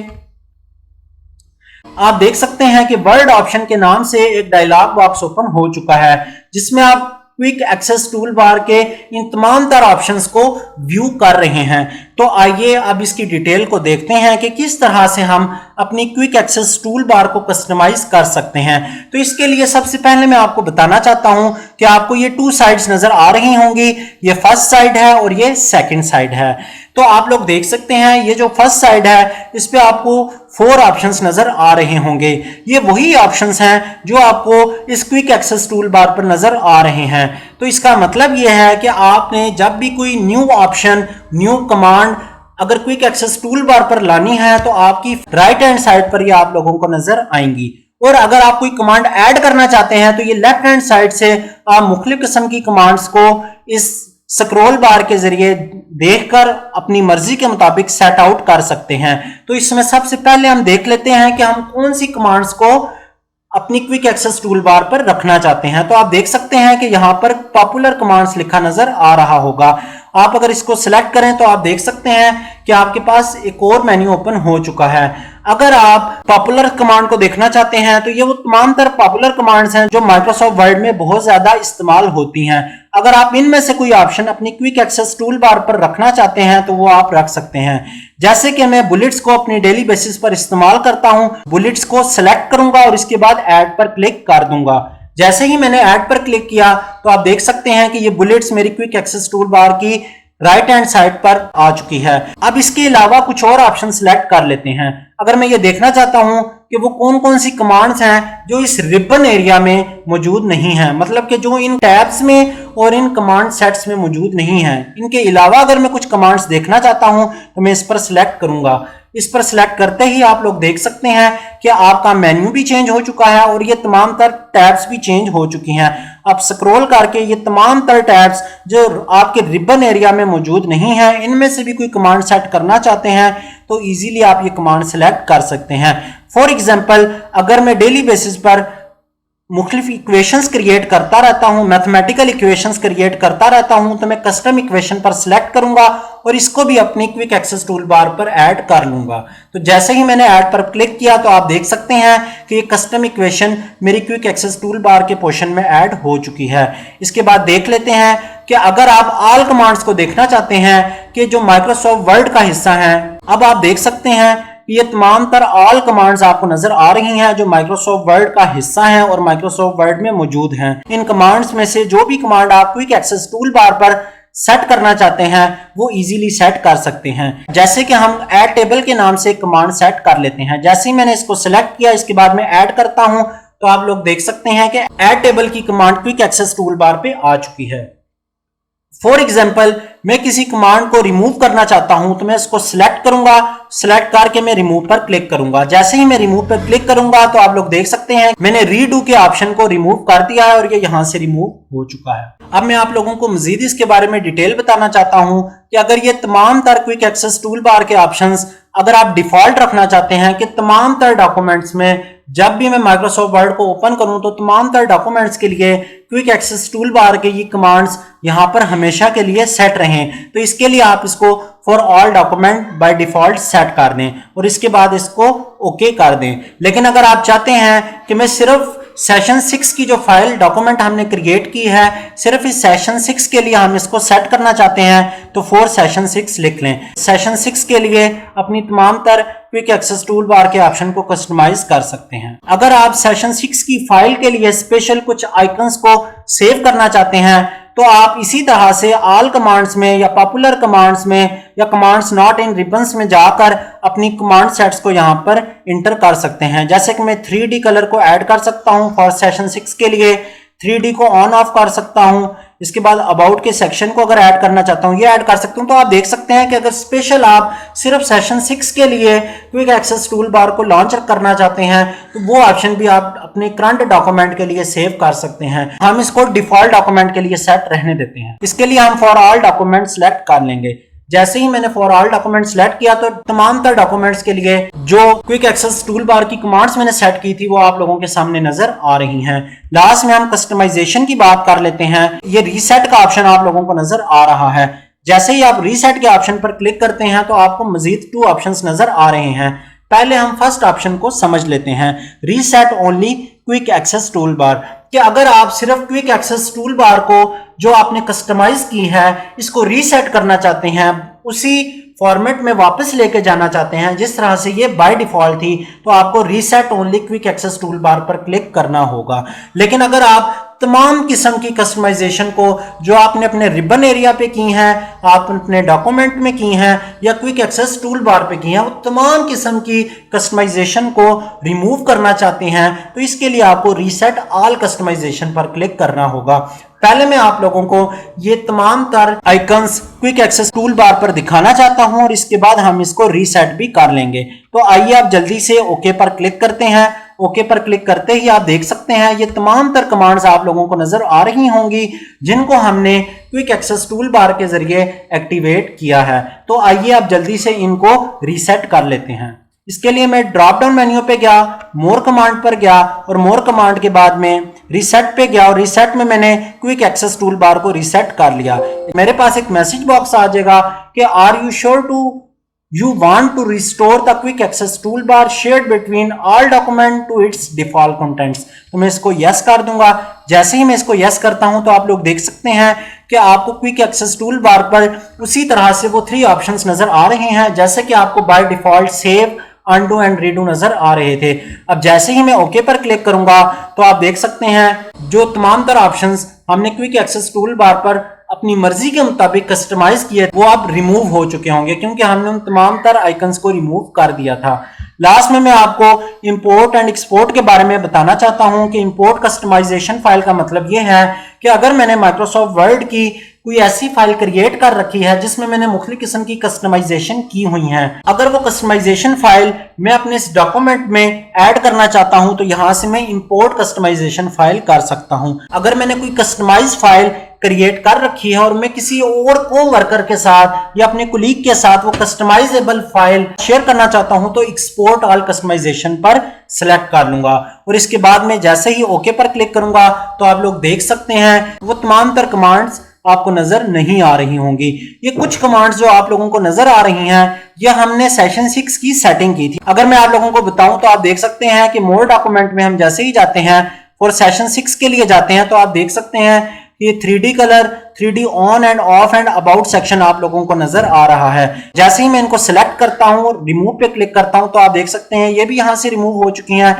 आप देख सकते हैं कि वर्ड ऑप्शन के नाम से एक डायलॉग बॉक्स ओपन हो चुका है जिसमें आप क्विक एक्सेस टूल बार के इन तमाम तर ऑप्शंस को व्यू कर रहे हैं। तो आइए अब इसकी डिटेल को देखते हैं कि किस तरह से हम अपनी क्विक एक्सेस टूल बार को कस्टमाइज कर सकते हैं। तो इसके लिए सबसे पहले मैं आपको बताना चाहता हूं कि आपको ये 2 साइड्स नजर आ रही होंगी, ये फर्स्ट साइड है और ये सेकंड साइड है। तो आप लोग देख सकते हैं ये जो फर्स्ट साइड है इस पे आपको 4 ऑप्शंस नजर आ रहे होंगे। ये वही ऑप्शंस हैं जो आपको इस क्विक एक्सेस टूल बार पर नजर आ रहे हैं। तो इसका मतलब ये है कि आपने जब भी कोई न्यू ऑप्शन, न्यू कमांड अगर क्विक एक्सेस टूल बार पर लानी है तो आपकी राइट हैंड साइड पर ये आप लोगों को नजर आएंगी, और अगर आप कोई कमांड ऐड करना चाहते हैं तो ये लेफ्ट हैंड साइड से आप मुख्तलिफ किस्म की कमांड्स को इस स्क्रॉल बार के जरिए देखकर अपनी मर्जी के मुताबिक सेट आउट कर सकते हैं। तो इसमें सबसे पहले हम देख लेते हैं कि हम कौन सी कमांड्स को अपनी क्विक एक्सेस टूल बार पर रखना चाहते हैं। तो आप देख सकते हैं कि यहां पर पॉपुलर कमांड्स लिखा नजर आ रहा होगा। आप अगर इसको सिलेक्ट करें तो आप देख सकते हैं कि आपके पास एक और मेन्यू ओपन हो चुका है। अगर आप पॉपुलर कमांड को देखना चाहते हैं तो ये वो तमाम तरह पॉपुलर कमांड्स हैं जो माइक्रोसॉफ्ट वर्ड में बहुत ज्यादा इस्तेमाल होती हैं। अगर आप इनमें से कोई ऑप्शन अपनी क्विक एक्सेस टूल बार पर रखना चाहते हैं तो वो आप रख सकते हैं। जैसे कि मैं बुलेट्स को अपनी डेली बेसिस पर इस्तेमाल करता हूं, बुलेट्स को सिलेक्ट करूंगा और इसके बाद ऐड पर क्लिक कर दूंगा। जैसे ही मैंने ऐड पर क्लिक किया तो आप देख सकते हैं कि ये बुलेट्स मेरी क्विक एक्सेस टूल बार की राइट हैंड साइड पर आ चुकी है। अब इसके अलावा कुछ और ऑप्शन सिलेक्ट कर लेते हैं। अगर मैं ये देखना चाहता हूं कि वो कौन कौन सी कमांड्स हैं जो इस रिबन एरिया में मौजूद नहीं है, मतलब कि जो इन टैब्स में और इन कमांड सेट्स में मौजूद नहीं है। इनके अलावा अगर मैं कुछ कमांड्स देखना चाहता हूं तो मैं इस पर सिलेक्ट करूंगा। इस पर सिलेक्ट करते ही आप लोग देख सकते हैं कि आपका मेन्यू भी चेंज हो चुका है और ये तमाम तर टैब्स भी चेंज हो चुकी हैं। आप स्क्रॉल करके ये तमाम तर टैब्स जो आपके रिबन एरिया में मौजूद नहीं है, इनमें से भी कोई कमांड सेट करना चाहते हैं तो इजीली आप ये कमांड सेलेक्ट कर सकते हैं। फॉर एग्जांपल, अगर मैं डेली बेसिस पर मुख्तलिफ इक्वेशंस क्रिएट करता रहता हूं, मैथमेटिकल इक्वेशंस क्रिएट करता रहता हूं, तो मैं कस्टम इक्वेशन पर सिलेक्ट करूंगा और इसको भी अपनी क्विक एक्सेस टूल बार पर ऐड कर लूंगा। तो जैसे ही मैंने ऐड पर क्लिक किया तो आप देख सकते हैं कि ये कस्टम इक्वेशन मेरी क्विक एक्सेस टूल बार के पोर्शन में ऐड हो चुकी है। इसके बाद देख लेते हैं कि अगर आप ऑल कमांड्स को देखना चाहते हैं कि जो माइक्रोसॉफ्ट वर्ड का हिस्सा है, अब आप देख सकते हैं ये तमाम तर ऑल कमांड्स आपको नजर आ रही हैं जो माइक्रोसॉफ्ट वर्ड का हिस्सा हैं और माइक्रोसॉफ्ट वर्ड में मौजूद हैं। इन कमांड्स में से जो भी कमांड आप क्विक एक्सेस टूल बार पर सेट करना चाहते हैं वो इजीली सेट कर सकते हैं। जैसे कि हम ऐड टेबल के नाम से कमांड सेट कर लेते हैं। जैसे ही मैंने इसको सिलेक्ट किया, इसके बाद मैं ऐड करता हूं तो आप लोग देख सकते हैं कि ऐड टेबल की command quick access tool bar पे आ चुकी है। फॉर एग्जाम्पल, मैं किसी कमांड को रिमूव करना चाहता हूं तो मैं इसको सिलेक्ट करूंगा, सिलेक्ट करके मैं रिमूव पर क्लिक करूंगा। जैसे ही मैं रिमूव पर क्लिक करूंगा तो आप लोग देख सकते हैं मैंने रीडू के ऑप्शन को रिमूव कर दिया है और ये यहां से रिमूव हो चुका है। अब मैं आप लोगों को मजीद इसके बारे में डिटेल बताना चाहता हूं कि अगर ये तमाम तर क्विक एक्सेस टूल बार के ऑप्शंस अगर आप डिफॉल्ट रखना चाहते हैं कि तमाम तर डॉक्यूमेंट्स में जब भी मैं माइक्रोसॉफ्ट वर्ड को ओपन करूं तो तमाम तर डॉक्यूमेंट्स के लिए क्विक एक्सेस टूल बार के ये कमांड्स यहां पर हमेशा के लिए सेट रहें, तो इसके लिए आप इसको for all document by default set कर दें और इसके बाद इसको ओके कर दें। लेकिन अगर आप चाहते हैं कि मैं सिर्फ सेशन 6 की जो फाइल डॉक्यूमेंट हमने क्रिएट की है सिर्फ इस सेशन 6 के लिए हम इसको सेट करना चाहते हैं तो फॉर सेशन 6 लिख लें। सेशन 6 के लिए अपनी तमाम तर क्विक एक्सेस टूल बार के ऑप्शन को कस्टमाइज कर सकते हैं। अगर आप सेशन 6 की फाइल के लिए स्पेशल कुछ आइकन्स को सेव करना चाहते हैं तो आप इसी तरह से ऑल कमांड्स में या पॉपुलर कमांड्स में या कमांड्स नॉट इन रिबन्स में जाकर अपनी कमांड सेट्स को यहां पर इंटर कर सकते हैं। जैसे कि मैं 3D कलर को ऐड कर सकता हूं फॉर सेशन 6 के लिए, 3D को ऑन ऑफ कर सकता हूं। इसके बाद अबाउट के सेक्शन को अगर ऐड करना चाहता हूं ये ऐड कर सकता हूं। तो आप देख सकते हैं कि अगर स्पेशल आप सिर्फ सेशन 6 के लिए क्विक एक्सेस टूल बार को लॉन्च करना चाहते हैं तो वो ऑप्शन भी आप अपने करंट डॉक्यूमेंट के लिए सेव कर सकते हैं। हम इसको डिफॉल्ट डॉक्यूमेंट के लिए सेट रहने देते हैं। इसके लिए हम फॉर ऑल डॉक्यूमेंट सेलेक्ट कर लेंगे। जैसे ही मैंने फॉर ऑल डॉक्यूमेंट सेलेक्ट किया तो तमाम तर डॉक्यूमेंट्स के लिए जो क्विक एक्सेस टूल बार की कमांड्स मैंने सेट की थी वो आप लोगों के सामने नजर आ रही हैं। लास्ट में हम कस्टमाइजेशन की बात कर लेते हैं। ये रीसेट का ऑप्शन आप लोगों को नजर आ रहा है। जैसे ही आप रीसेट के ऑप्शन पर क्लिक करते हैं तो आपको मजीद 2 ऑप्शंस नजर आ रहे हैं। पहले हम फर्स्ट ऑप्शन को समझ लेते हैं, reset only quick access tool bar, कि अगर आप सिर्फ क्विक एक्सेस टूल बार को जो आपने कस्टमाइज की है इसको रीसेट करना चाहते हैं, उसी फॉर्मेट में वापस लेके जाना चाहते हैं जिस तरह से ये बाय डिफॉल्ट थी, तो आपको reset only quick access tool bar पर क्लिक करना होगा। लेकिन अगर आप तमाम किस्म की कस्टमाइजेशन को जो आपने अपने रिबन एरिया पे की हैं, आप अपने डॉक्यूमेंट में की हैं या क्विक एक्सेस टूल बार पे की हैं, वो तमाम किस्म की कस्टमाइजेशन को रिमूव करना चाहते हैं तो इसके लिए आपको रीसेट ऑल कस्टमाइजेशन पर क्लिक करना होगा। पहले मैं आप लोगों को ये तमाम तर icons quick access tool bar पर दिखाना चाहता हूं और इसके बाद हम इसको रीसेट भी कर लेंगे। तो आइए आप जल्दी से ओके पर क्लिक करते हैं। ओके पर क्लिक करते ही आप देख सकते हैं ये तमाम तर कमांड्स आप लोगों को नजर आ रही होंगी जिनको हमने क्विक एक्सेस टूल बार के जरिए एक्टिवेट किया है। तो आइए आप जल्दी से इनको रीसेट कर लेते हैं। इसके लिए मैं ड्रॉप डाउन मेन्यू पे गया, मोर कमांड पर गया और मोर कमांड के बाद में रीसेट पे गया और रीसेट में मैंने क्विक एक्सेस टूल बार को रीसेट कर लिया। मेरे पास एक मैसेज बॉक्स आ जाएगा कि are you sure to you want to restore the quick access toolbar shared between all document to its default contents। तो मैं इसको यस कर दूंगा। जैसे ही मैं इसको यस करता हूं तो आप लोग देख सकते हैं कि आपको क्विक एक्सेस टूल बार पर उसी तरह से वो 3 ऑप्शंस नजर आ रहे हैं जैसे कि आपको by default save, undo and redo नजर आ रहे थे। अब जैसे ही मैं ओके पर क्लिक करूंगा तो आप देख सकते हैं जो तमाम तर ऑप्शंस हमने क्विक एक्सेस टूल बार पर अपनी मर्जी के मुताबिक कस्टमाइज किए वो अब रिमूव हो चुके होंगे क्योंकि हमने उन तमाम तर आइकन्स को रिमूव कर दिया था। लास्ट में मैं आपको इंपोर्ट एंड एक्सपोर्ट के बारे में बताना चाहता हूं कि इंपोर्ट कस्टमाइजेशन फाइल का मतलब यह है कि अगर मैंने माइक्रोसॉफ्ट वर्ड की कोई ऐसी फाइल क्रिएट कर रखी है जिसमें मैंने मुख्तलिफ किस्म की कस्टमाइजेशन की हुई है, अगर वो कस्टमाइजेशन फाइल मैं अपने इस डॉक्यूमेंट में ऐड करना चाहता हूं तो यहां से मैं इंपोर्ट कस्टमाइजेशन फाइल कर सकता हूं। अगर मैंने कोई कस्टमाइज फाइल क्रिएट कर रखी है और मैं किसी और को वर्कर के साथ या अपने कुलीग के साथ वो कस्टमाइजेबल फाइल शेयर करना चाहता हूं तो एक्सपोर्ट ऑल कस्टमाइजेशन पर सिलेक्ट कर लूंगा और इसके बाद में जैसे ही ओके पर क्लिक करूंगा तो आप लोग देख सकते हैं वो तमाम तर कमांड्स आपको नजर नहीं आ रही होंगी। ये कुछ कमांड्स जो आप लोगों को नजर आ रही हैं ये हमने सेशन 6 की सेटिंग की थी। अगर मैं आप लोगों को बताऊं तो आप देख सकते हैं कि मोर डॉक्यूमेंट में हम जैसे ही जाते हैं और सेशन 6 के लिए जाते हैं तो आप देख सकते हैं ये 3D colour, 3D on end of and about section आप लोगों को नजर आ रहा है। जैसे ही मैं इनको सिलेक्ट करता हूं और रिमूव पे क्लिक करता हूं तो आप देख सकते हैं ये भी यहां से रिमूव हो चुकी हैं।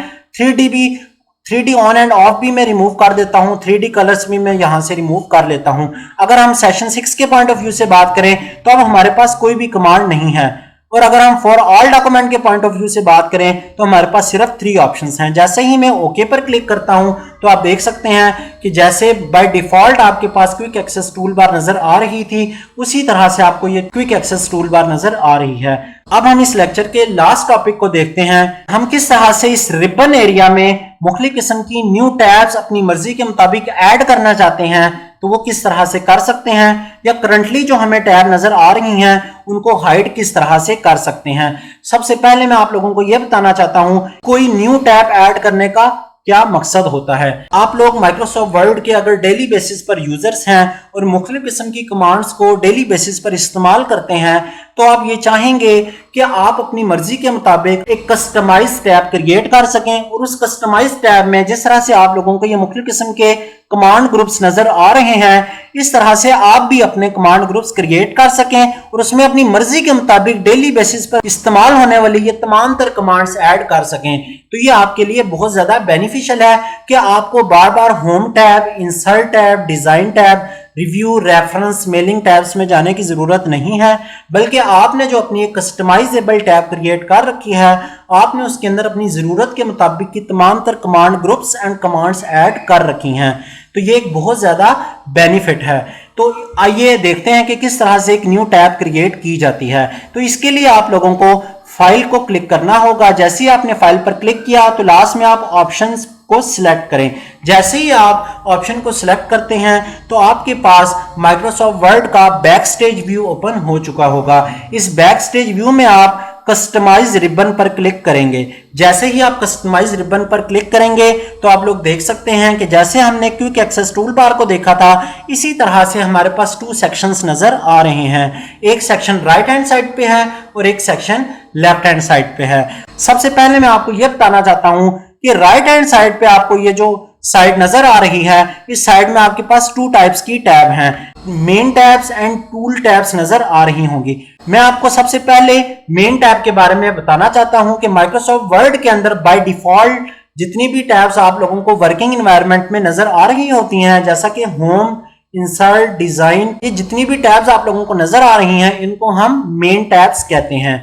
3D ऑन एंड ऑफ भी मैं रिमूव कर देता हूं, 3D कलर्स भी मैं यहां से रिमूव कर लेता हूं। अगर हम सेशन 6 के पॉइंट ऑफ व्यू से बात करें तो अब हमारे पास कोई भी कमांड नहीं है और अगर हम फॉर ऑल डॉक्यूमेंट के पॉइंट ऑफ व्यू से बात करें तो हमारे पास सिर्फ 3 ऑप्शंस हैं। जैसे ही मैं ओके पर क्लिक करता हूं तो आप देख सकते हैं कि जैसे बाय डिफॉल्ट आपके पास क्विक एक्सेस टूल बार नजर आ रही थी उसी तरह से आपको ये क्विक एक्सेस टूल बार नजर आ रही है। अब हम इस लेक्चर के लास्ट टॉपिक को देखते हैं, हम किस तरह से इस रिबन एरिया में मुख्तलिफ किस्म की न्यू टैब्स अपनी मर्जी के मुताबिक ऐड करना चाहते हैं तो वो किस तरह से कर सकते हैं या करंटली जो हमें टैब नजर आ रही हैं उनको हाइड किस तरह से कर सकते हैं। सबसे पहले मैं आप लोगों को यह बताना चाहता हूं कोई न्यू टैब ऐड करने का क्या मकसद होता है। आप लोग माइक्रोसॉफ्ट वर्ड के अगर डेली बेसिस पर यूजर्स हैं और मुख्तलिफ किस्म की कमांड्स को डेली बेसिस पर इस्तेमाल करते हैं तो आप ये चाहेंगे कि आप अपनी मर्जी के मुताबिक एक कस्टमाइज टैब क्रिएट कर सकें और उस कस्टमाइज टैब में जिस तरह से आप लोगों को ये मुख्तलिफ किस्म के कमांड ग्रुप्स नजर आ रहे हैं इस तरह से आप भी अपने कमांड ग्रुप्स क्रिएट कर सकें और उसमें अपनी मर्जी के मुताबिक डेली बेसिस पर इस्तेमाल होने वाली ये तमाम तर कमांड्स ऐड कर सकें। तो ये आपके लिए बहुत ज्यादा बेनिफिशियल है कि आपको बार बार home tab, insert tab, design tab, review, reference, mailing tabs में जाने की जरूरत नहीं है, बल्कि आपने जो अपनी एक कस्टमाइजेबल टैब क्रिएट कर रखी है आपने उसके अंदर अपनी जरूरत के मुताबिक की तमाम तर command groups and commands add कर रखी हैं। तो ये एक बहुत ज्यादा बेनिफिट है। तो आइए देखते हैं कि किस तरह से एक न्यू टैब क्रिएट की जाती है। तो इसके लिए आप लोगों को फाइल को क्लिक करना होगा। जैसे ही आपने फाइल पर क्लिक किया तो लास्ट में आप ऑप्शंस को सिलेक्ट करें। जैसे ही आप ऑप्शन को सिलेक्ट करते हैं तो आपके पास माइक्रोसॉफ्ट वर्ड का बैक स्टेज व्यू ओपन हो चुका होगा। इस बैक स्टेज व्यू में आप कस्टमाइज रिबन पर क्लिक करेंगे। जैसे ही आप कस्टमाइज रिबन पर क्लिक करेंगे तो आप लोग देख सकते हैं कि जैसे हमने क्विक एक्सेस टूल बार को देखा था इसी तरह से हमारे पास 2 सेक्शंस नजर आ रहे हैं। एक सेक्शन राइट हैंड साइड पे है और एक सेक्शन लेफ्ट हैंड साइड पे है। सबसे पहले मैं आपको यह बताना चाहता हूं कि राइट हैंड साइड पे आपको ये जो साइड नजर आ रही है इस साइड में आपके पास 2 टाइप्स की टैब हैं, main tabs and tool tabs नजर आ रही होंगी। मैं आपको सबसे पहले मेन टैब के बारे में बताना चाहता हूं कि माइक्रोसॉफ्ट वर्ड के अंदर बाय डिफॉल्ट जितनी भी टैब्स आप लोगों को वर्किंग एनवायरनमेंट में नजर आ रही होती हैं जैसा कि होम, इंसर्ट, डिजाइन, ये जितनी भी टैब्स आप लोगों को नजर आ रही हैं इनको हम मेन टैब्स कहते हैं।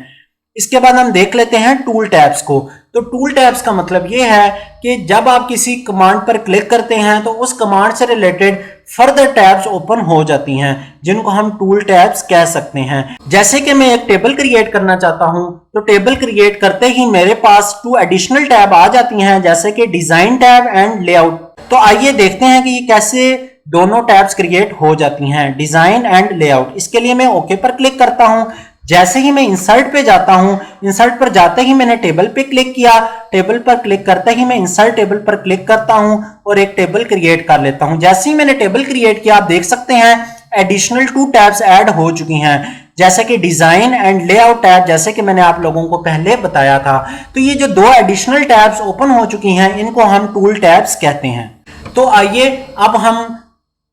इसके बाद हम देख लेते हैं टूल टैब्स को। तो टूल टैब्स का मतलब यह है कि जब आप किसी कमांड पर क्लिक करते हैं तो उस कमांड से रिलेटेड फर्दर टैब्स ओपन हो जाती हैं जिनको हम टूल टैब्स कह सकते हैं। जैसे कि मैं एक टेबल क्रिएट करना चाहता हूं तो टेबल क्रिएट करते ही मेरे पास 2 एडिशनल टैब आ जाती हैं जैसे कि डिजाइन टैब एंड लेआउट। तो आइए देखते हैं कि ये कैसे दोनों टैब्स क्रिएट हो जाती हैं, डिजाइन एंड लेआउट। इसके लिए मैं ओके पर क्लिक करता हूं। जैसे ही मैं इंसर्ट पे जाता हूं, इंसर्ट पर जाते ही मैंने टेबल पे क्लिक किया, टेबल पर क्लिक करते ही मैं इंसर्ट टेबल पर क्लिक करता हूं और एक टेबल क्रिएट कर लेता हूं। जैसे ही मैंने टेबल क्रिएट किया आप देख सकते हैं एडिशनल 2 टैब्स ऐड हो चुकी हैं जैसे कि डिजाइन एंड लेआउट टैब, जैसे कि मैंने आप लोगों को पहले बताया था। तो ये जो 2 एडिशनल टैब्स ओपन हो चुकी हैं इनको हम टूल टैब्स कहते हैं। तो आइए अब हम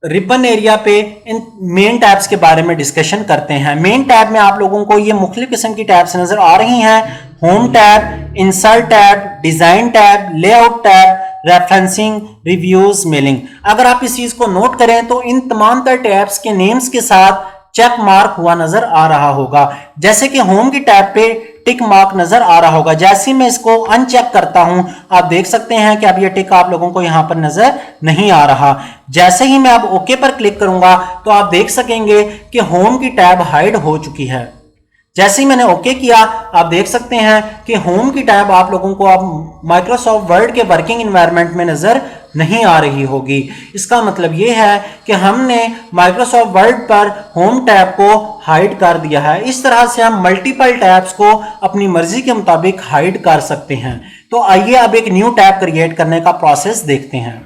रिबन एरिया पे इन मेन टैब्स के बारे में डिस्कशन करते हैं। मेन टैब में आप लोगों को ये मुख्तलिफ किस्म की टैब्स नजर आ रही हैं, home tab, insert tab, design tab, layout tab, referencing, reviews, mailing. अगर आप इस चीज को नोट करें तो इन तमाम तर टैब्स के नेम्स के साथ चेक मार्क हुआ नजर आ रहा होगा। जैसे कि होम की टैब पे टिक मार्क नजर आ रहा होगा। जैसे ही मैं इसको अनचेक करता हूं, आप देख सकते हैं कि अब ये टिक आप लोगों को यहां पर नजर नहीं आ रहा। जैसे ही मैं अब ओके पर क्लिक करूंगा तो आप देख सकेंगे कि होम की टैब हाइड हो चुकी है। जैसे ही मैंने ओके किया, आप देख सकते हैं कि होम की टैब आप लोगों को अब माइक्रोसॉफ्ट वर्ड के वर्किंग एनवायरनमेंट में नजर नहीं आ रही होगी। इसका मतलब यह है कि हमने माइक्रोसॉफ्ट वर्ड पर होम टैब को हाइड कर दिया है। इस तरह से हम मल्टीपल टैब्स को अपनी मर्जी के मुताबिक हाइड कर सकते हैं। तो आइए अब एक न्यू टैब क्रिएट करने का प्रोसेस देखते हैं।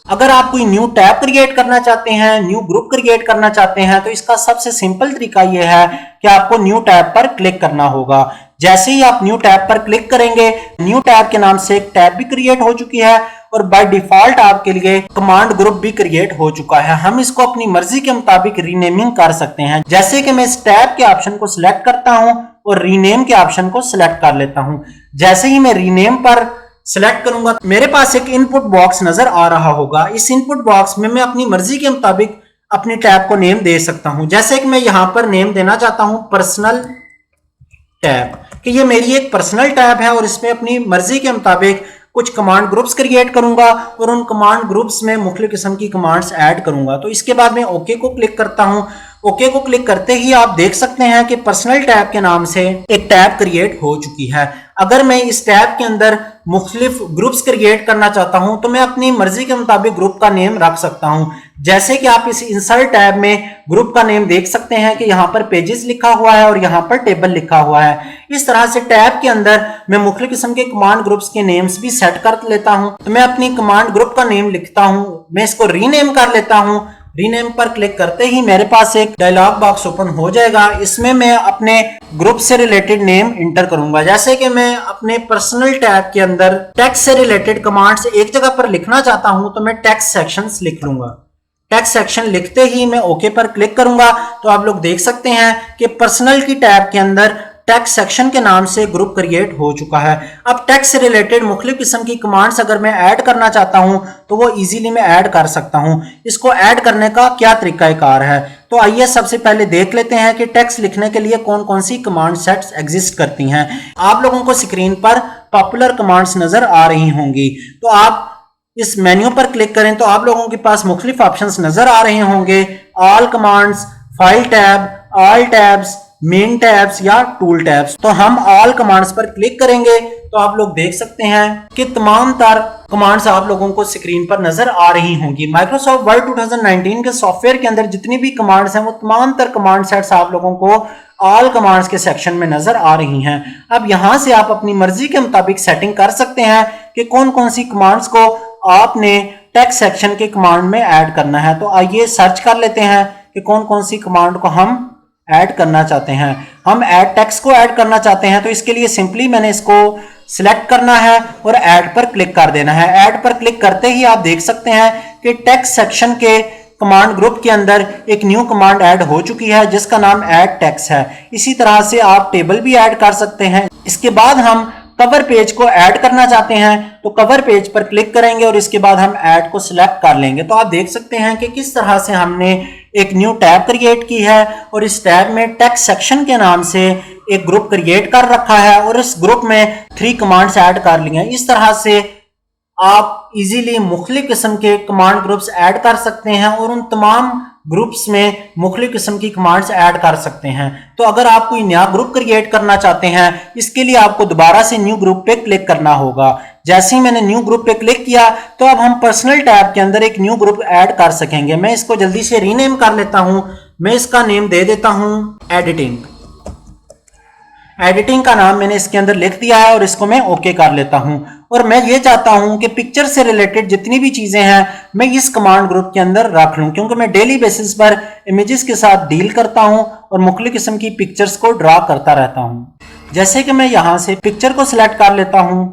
अगर आप कोई न्यू टैब क्रिएट करना चाहते हैं, न्यू ग्रुप क्रिएट करना चाहते हैं, तो इसका सबसे सिंपल तरीका यह है कि आपको न्यू टैब पर क्लिक करना होगा। जैसे ही आप न्यू टैब पर क्लिक करेंगे, न्यू टैब के नाम से एक टैब भी क्रिएट हो चुकी है और बाय डिफॉल्ट आपके लिए कमांड ग्रुप भी क्रिएट हो चुका है। हम इसको अपनी मर्जी के मुताबिक रीनेमिंग कर सकते हैं। जैसे कि मैं इस टैब के ऑप्शन को सिलेक्ट करता हूं और रीनेम के ऑप्शन को सिलेक्ट कर लेता हूं। जैसे ही मैं रीनेम पर सिलेक्ट करूंगा, मेरे पास एक इनपुट बॉक्स नजर आ रहा होगा। इस इनपुट बॉक्स में मैं अपनी मर्जी के मुताबिक अपनी टैब को नेम दे सकता हूं। जैसे कि मैं यहां पर नेम देना चाहता हूं पर्सनल टैब, कि ये मेरी एक पर्सनल टैब है और इसमें अपनी मर्जी के मुताबिक कुछ कमांड ग्रुप्स क्रिएट करूंगा और उन कमांड ग्रुप्स में मुख्तलिफ किस्म की कमांड्स ऐड करूंगा। तो इसके बाद मैं ओके को क्लिक करता हूं। ओके को क्लिक करते ही आप देख सकते हैं कि पर्सनल टैब के नाम से एक टैब क्रिएट हो चुकी है। अगर मैं इस टैब के अंदर मुख्तलिफ ग्रुप्स क्रिएट करना चाहता हूं तो मैं अपनी मर्जी के मुताबिक ग्रुप का नेम रख सकता हूं। जैसे कि आप इस इंसर्ट टैब में ग्रुप का नेम देख सकते हैं कि यहां पर पेजेस लिखा हुआ है और यहां पर टेबल लिखा हुआ है। इस तरह से टैब के अंदर मैं मुख्तलिफ किस्म के कमांड ग्रुप्स के नेम्स भी सेट कर लेता हूं। तो मैं अपनी कमांड ग्रुप का नेम लिखता हूं, मैं इसको रीनेम कर लेता हूं। रीनेम पर क्लिक करते ही मेरे पास एक डायलॉग बॉक्स ओपन हो जाएगा। इसमें मैं अपने ग्रुप से रिलेटेड नेम इंटर करूंगा। जैसे कि मैं अपने पर्सनल टैब के अंदर टेक्स्ट से रिलेटेड कमांड्स एक जगह पर लिखना चाहता हूं तो मैं टेक्स्ट सेक्शंस लिख लूंगा। टेक्स्ट सेक्शन लिखते ही मैं ओके पर क्लिक करूंगा तो आप लोग देख सकते हैं कि पर्सनल की टैब के अंदर टेक्स्ट सेक्शन के नाम से ग्रुप क्रिएट हो चुका है। अब टेक्स्ट से रिलेटेड मुख्तलिफ किस्म की कमांड्स अगर मैं ऐड करना चाहता हूं तो वो इजीली मैं ऐड कर सकता हूं। इसको ऐड करने का क्या तरीकाकार है, तो आइए सबसे पहले देख लेते हैं कि टेक्स्ट लिखने के लिए कौन कौन सी कमांड सेट्स एग्जिस्ट करती हैं। आप लोगों को स्क्रीन पर पॉपुलर कमांड्स नजर आ रही होंगी। तो आप इस मेन्यू पर क्लिक करें तो आप लोगों के पास मुख्तलिफ ऑप्शंस नजर आ रहे होंगे। All commands, file tab, all tabs, main tabs या टूल टैब्स। तो हम ऑल कमांड्स पर क्लिक करेंगे तो आप लोग देख सकते हैं कि तमाम तार कमांड्स आप लोगों को स्क्रीन पर नजर आ रही होंगी। माइक्रोसॉफ्ट वर्ड 2019 के सॉफ्टवेयर के अंदर जितनी भी कमांड्स हैं वो तमाम तर कमांड सेट्स आप लोगों को ऑल कमांड्स के सेक्शन में नजर आ रही हैं। अब यहां से आप अपनी मर्जी के मुताबिक सेटिंग कर सकते हैं कि कौन कौन सी कमांड्स को आपने टेक्स्ट सेक्शन के कमांड में ऐड करना है। तो आइए सर्च कर लेते हैं कि कौन कौन सी कमांड को हम ऐड करना चाहते हैं। हम ऐड टेक्स्ट को ऐड करना चाहते हैं तो इसके लिए सिंपली मैंने इसको सिलेक्ट करना है और ऐड पर क्लिक कर देना है। ऐड पर क्लिक करते ही आप देख सकते हैं कि टेक्स्ट सेक्शन के कमांड ग्रुप के अंदर एक न्यू कमांड ऐड हो चुकी है जिसका नाम ऐड टेक्स्ट है। इसी तरह से आप टेबल भी ऐड कर सकते हैं। इसके बाद हम कवर पेज को ऐड करना चाहते हैं तो कवर पेज पर क्लिक करेंगे और इसके बाद हम ऐड को सिलेक्ट कर लेंगे। तो आप देख सकते हैं कि किस तरह से हमने एक न्यू टैब क्रिएट की है और इस टैब में टेक्स्ट सेक्शन के नाम से एक ग्रुप क्रिएट कर रखा है और इस ग्रुप में 3 कमांड्स ऐड कर ली हैं। इस तरह से आप इजीली मुख्तलिफ किस्म के कमांड ग्रुप्स ऐड कर सकते हैं और उन तमाम ग्रुप्स में मुख्तलिफ किस्म की कमांड्स ऐड कर सकते हैं। तो अगर आप कोई नया ग्रुप क्रिएट करना चाहते हैं इसके लिए आपको दोबारा से न्यू ग्रुप पे क्लिक करना होगा। जैसे ही मैंने न्यू ग्रुप पे क्लिक किया तो अब हम पर्सनल टैब के अंदर एक न्यू ग्रुप ऐड कर सकेंगे। मैं इसको जल्दी से रीनेम कर लेता हूं। मैं इसका नेम दे देता हूं एडिटिंग। एडिटिंग का नाम मैंने इसके अंदर लिख दिया है और इसको मैं ओके कर लेता हूं। और मैं ये चाहता हूं कि पिक्चर से रिलेटेड जितनी भी चीजें हैं मैं इस कमांड ग्रुप के अंदर रख लूं, क्योंकि मैं डेली बेसिस पर इमेजेस के साथ डील करता हूं और मुख्तलिफ किस्म की पिक्चर्स को ड्रा करता रहता हूं। जैसे कि मैं यहां से पिक्चर को सिलेक्ट कर लेता हूं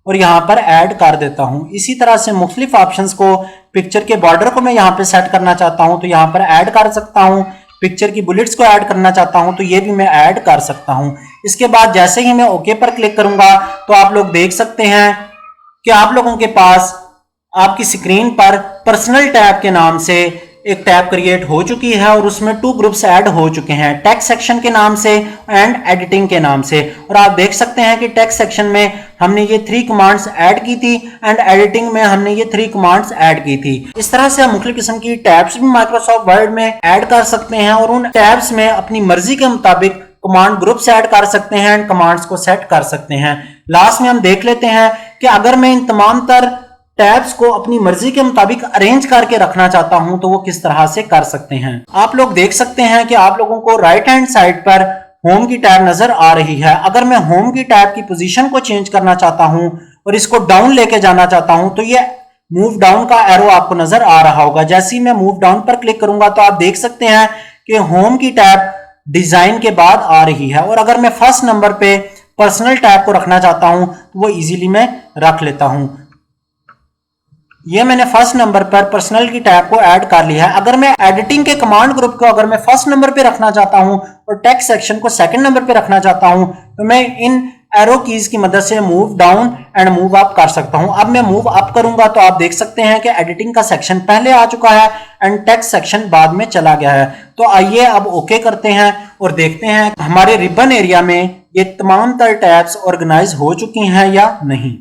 और यहां पर ऐड कर देता हूं। इसी तरह से मुख्तलिफ ऑप्शंस को, पिक्चर के बॉर्डर को मैं यहां पर सेट करना चाहता हूं तो यहां पर ऐड कर सकता हूं। पिक्चर की बुलेट्स को ऐड करना चाहता हूं तो ये भी मैं ऐड कर सकता हूं। इसके बाद जैसे ही मैं ओके पर क्लिक करूंगा तो आप लोग देख सकते हैं कि आप लोगों के पास आपकी स्क्रीन पर पर्सनल टैब के नाम से एक टैब क्रिएट हो चुकी है और उसमें 2 ग्रुप्स ऐड हो चुके हैं, टेक्स्ट सेक्शन के नाम से एंड एडिटिंग के नाम से। और आप देख सकते हैं कि टेक्स्ट सेक्शन में हमने ये 3 कमांड्स ऐड की थी एंड एडिटिंग में हमने ये 3 कमांड्स ऐड की थी। इस तरह से हम मुख्तलिफ किस्म की टैब्स भी माइक्रोसॉफ्ट वर्ड में ऐड कर सकते हैं और उन टैब्स में अपनी मर्जी के मुताबिक कमांड ग्रुप्स ऐड कर सकते हैं एंड कमांड्स को सेट कर सकते हैं। लास्ट में हम देख लेते हैं कि अगर मैं इन तमाम तर टैब्स को अपनी मर्जी के मुताबिक अरेंज करके रखना चाहता हूं तो वो किस तरह से कर सकते हैं। आप लोग देख सकते हैं कि आप लोगों को राइट हैंड साइड पर होम की टैब नजर आ रही है। अगर मैं होम की टैब की पोजीशन को चेंज करना चाहता हूं और इसको डाउन लेके जाना चाहता हूं तो ये मूव डाउन का एरो आपको नजर आ रहा होगा। जैसे ही मैं मूव डाउन पर क्लिक करूंगा तो आप देख सकते हैं कि होम की टैब डिजाइन के बाद आ रही है। और अगर मैं फर्स्ट नंबर पे पर्सनल टैब को रखना चाहता हूं तो वो इजीली मैं रख लेता हूं। ये मैंने फर्स्ट नंबर पर पर्सनल की टैब को ऐड कर लिया है। अगर मैं एडिटिंग के कमांड ग्रुप को अगर मैं फर्स्ट नंबर पे रखना चाहता हूं और टेक्स्ट सेक्शन को सेकंड नंबर पे रखना चाहता हूं तो मैं इन एरो कीज की मदद से move down and move up कर सकता हूं। अब मैं मूव अप करूंगा तो आप देख सकते हैं कि एडिटिंग का सेक्शन पहले आ चुका है एंड टेक्स्ट सेक्शन बाद में चला गया है। तो आइए अब ओके करते हैं और देखते हैं हमारे रिबन एरिया में ये तमाम तर टैब्स ऑर्गेनाइज हो चुकी हैं या नहीं।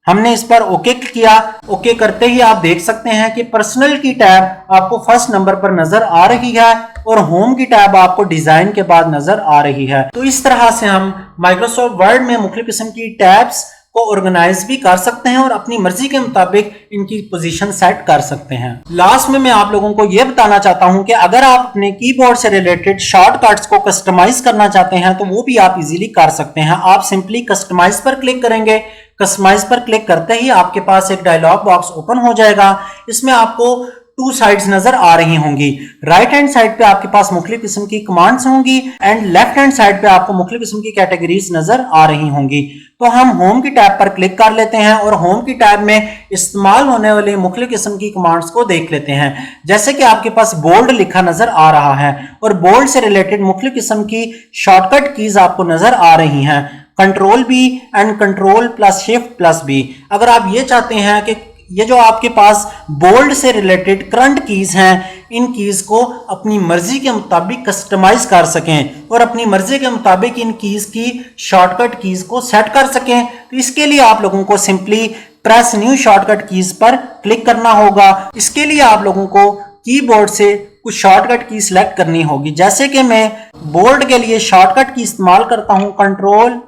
हमने इस पर ओके किया। ओके करते ही आप देख सकते हैं कि पर्सनल की टैब आपको फर्स्ट नंबर पर नजर आ रही है और होम की टैब आपको डिजाइन के बाद नजर आ रही है। तो इस तरह से हम माइक्रोसॉफ्ट वर्ड में मुख्तलिफ किस्म की टैब्स को ऑर्गेनाइज भी कर सकते हैं और अपनी मर्जी के मुताबिक इनकी पोजीशन सेट कर सकते हैं। लास्ट में मैं आप लोगों को यह बताना चाहता हूं कि अगर आप अपने कीबोर्ड से रिलेटेड शॉर्टकट्स को कस्टमाइज करना चाहते हैं तो वो भी आप इजीली कर सकते हैं। आप सिंपली कस्टमाइज पर क्लिक करेंगे। कस्टमाइज पर क्लिक करते ही आपके पास एक डायलॉग बॉक्स ओपन हो जाएगा। इसमें आपको 2 साइड्स नजर आ रही होंगी। राइट हैंड साइड पे आपके पास मुख्तलिफ किस्म की कमांड्स होंगी एंड लेफ्ट हैंड साइड पे आपको मुख्तलिफ किस्म की कैटेगरीज नजर आ रही होंगी। तो हम होम की टैब पर क्लिक कर लेते हैं और होम की टैब में इस्तेमाल होने वाली मुख्तलिफ किस्म की कमांड्स को देख लेते हैं। जैसे कि आपके पास बोल्ड लिखा नजर आ रहा है और बोल्ड से रिलेटेड मुख्तलिफ किस्म की शॉर्टकट कीज आपको नजर आ रही हैं, control B and control plus shift plus B. अगर आप ये चाहते हैं कि ये जो आपके पास बोल्ड से रिलेटेड करंट कीज हैं इन कीज को अपनी मर्जी के मुताबिक कस्टमाइज कर सकें और अपनी मर्जी के मुताबिक इन कीज की शॉर्टकट कीज को सेट कर सकें तो इसके लिए आप लोगों को simply press new shortcut keys पर क्लिक करना होगा। इसके लिए आप लोगों को कीबोर्ड से कुछ शॉर्टकट की सिलेक्ट करनी होगी। जैसे कि मैं बोल्ड के लिए शॉर्टकट की इस्तेमाल करता हूं कंट्रोल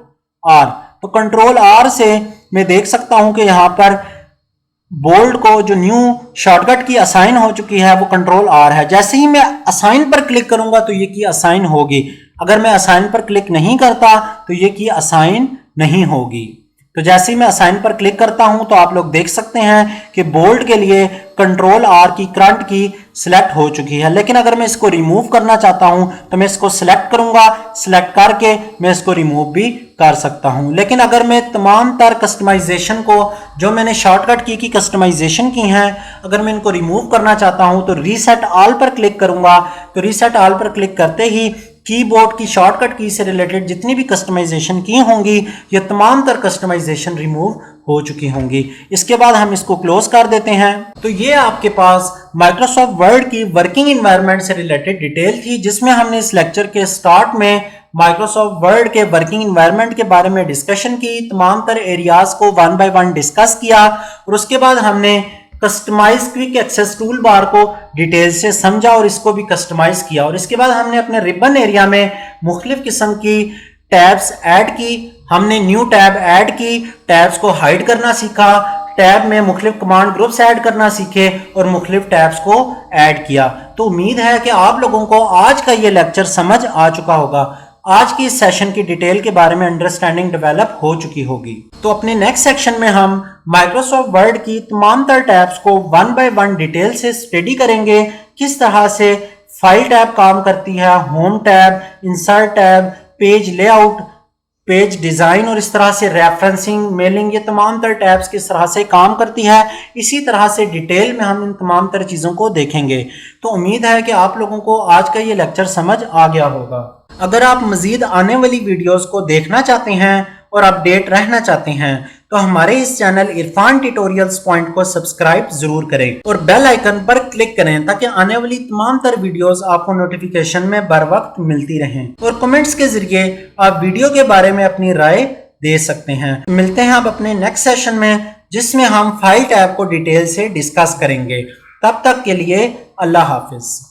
आर, तो कंट्रोल आर से मैं देख सकता हूं कि यहां पर बोल्ड को जो न्यू शॉर्टकट की असाइन हो चुकी है वो कंट्रोल आर है। जैसे ही मैं असाइन पर क्लिक करूंगा तो ये की असाइन होगी। अगर मैं असाइन पर क्लिक नहीं करता तो ये की असाइन नहीं होगी। तो जैसे ही मैं असाइन पर क्लिक करता हूं तो आप लोग देख सकते हैं कि बोल्ड के लिए कंट्रोल आर की करंट की सिलेक्ट हो चुकी है। लेकिन अगर मैं इसको रिमूव करना चाहता हूं तो मैं इसको सिलेक्ट करूंगा, सिलेक्ट करके मैं इसको रिमूव भी कर सकता हूं। लेकिन अगर मैं तमाम तर कस्टमाइजेशन को जो मैंने शॉर्टकट की कस्टमाइजेशन की हैं अगर मैं इनको रिमूव करना चाहता हूं तो रीसेट ऑल पर क्लिक करूंगा। तो रीसेट ऑल पर क्लिक करते ही कीबोर्ड की शॉर्टकट की से रिलेटेड जितनी भी कस्टमाइजेशन की होंगी ये तमाम तर कस्टमाइजेशन रिमूव हो चुकी होंगी। इसके बाद हम इसको क्लोज कर देते हैं। तो ये आपके पास माइक्रोसॉफ्ट वर्ड की वर्किंग एनवायरनमेंट से रिलेटेड डिटेल थी जिसमें हमने इस लेक्चर के स्टार्ट में माइक्रोसॉफ्ट वर्ड के वर्किंग एनवायरनमेंट के बारे में डिस्कशन की, तमाम तर एरियाज को 1 बाय 1 डिस्कस किया और उसके बाद हमने customize quick access tool bar को डिटेल से समझा और इसको भी कस्टमाइज किया। और इसके बाद हमने अपने रिबन एरिया में मुख्तलिफ किस्म की टैब्स ऐड की। हमने न्यू टैब ऐड की, टैब्स को हाइड करना सीखा, टैब में मुख्तलिफ कमांड ग्रुप्स ऐड करना सीखे और मुख्तलिफ टैब्स को ऐड किया। तो उम्मीद है कि आप लोगों को आज का ये लेक्चर समझ आ चुका होगा। आज की इस सेशन की डिटेल के बारे में अंडरस्टैंडिंग डेवलप हो चुकी होगी। तो अपने नेक्स्ट सेक्शन में हम माइक्रोसॉफ्ट वर्ड की तमाम तर टैब्स को 1 बाय 1 डिटेल से स्टडी करेंगे, किस तरह से फाइल टैब काम करती है, home tab, insert tab, page layout, page design और इस तरह से रेफरेंसिंग, मेलिंग, ये तमाम तर टैब्स किस तरह से काम करती है। इसी तरह से डिटेल में हम इन तमाम तर चीज़ों को देखेंगे। तो उम्मीद है कि आप लोगों को आज का ये लेक्चर समझ आ गया होगा। अगर आप मजीद आने वाली वीडियोस को देखना चाहते हैं और अपडेट रहना चाहते हैं तो हमारे इस चैनल इरफान ट्यूटोरियल्स पॉइंट को सब्सक्राइब जरूर करें और बेल आइकन पर क्लिक करें ताकि आने वाली तमाम तर वीडियोस आपको नोटिफिकेशन में बर वक्त मिलती रहें। और कमेंट्स के जरिए आप वीडियो के बारे में अपनी राय दे सकते हैं। मिलते हैं आप अपने नेक्स्ट सेशन में जिसमें हम फाइल टैब को डिटेल से डिस्कस करेंगे। तब तक के लिए अल्लाह हाफिज।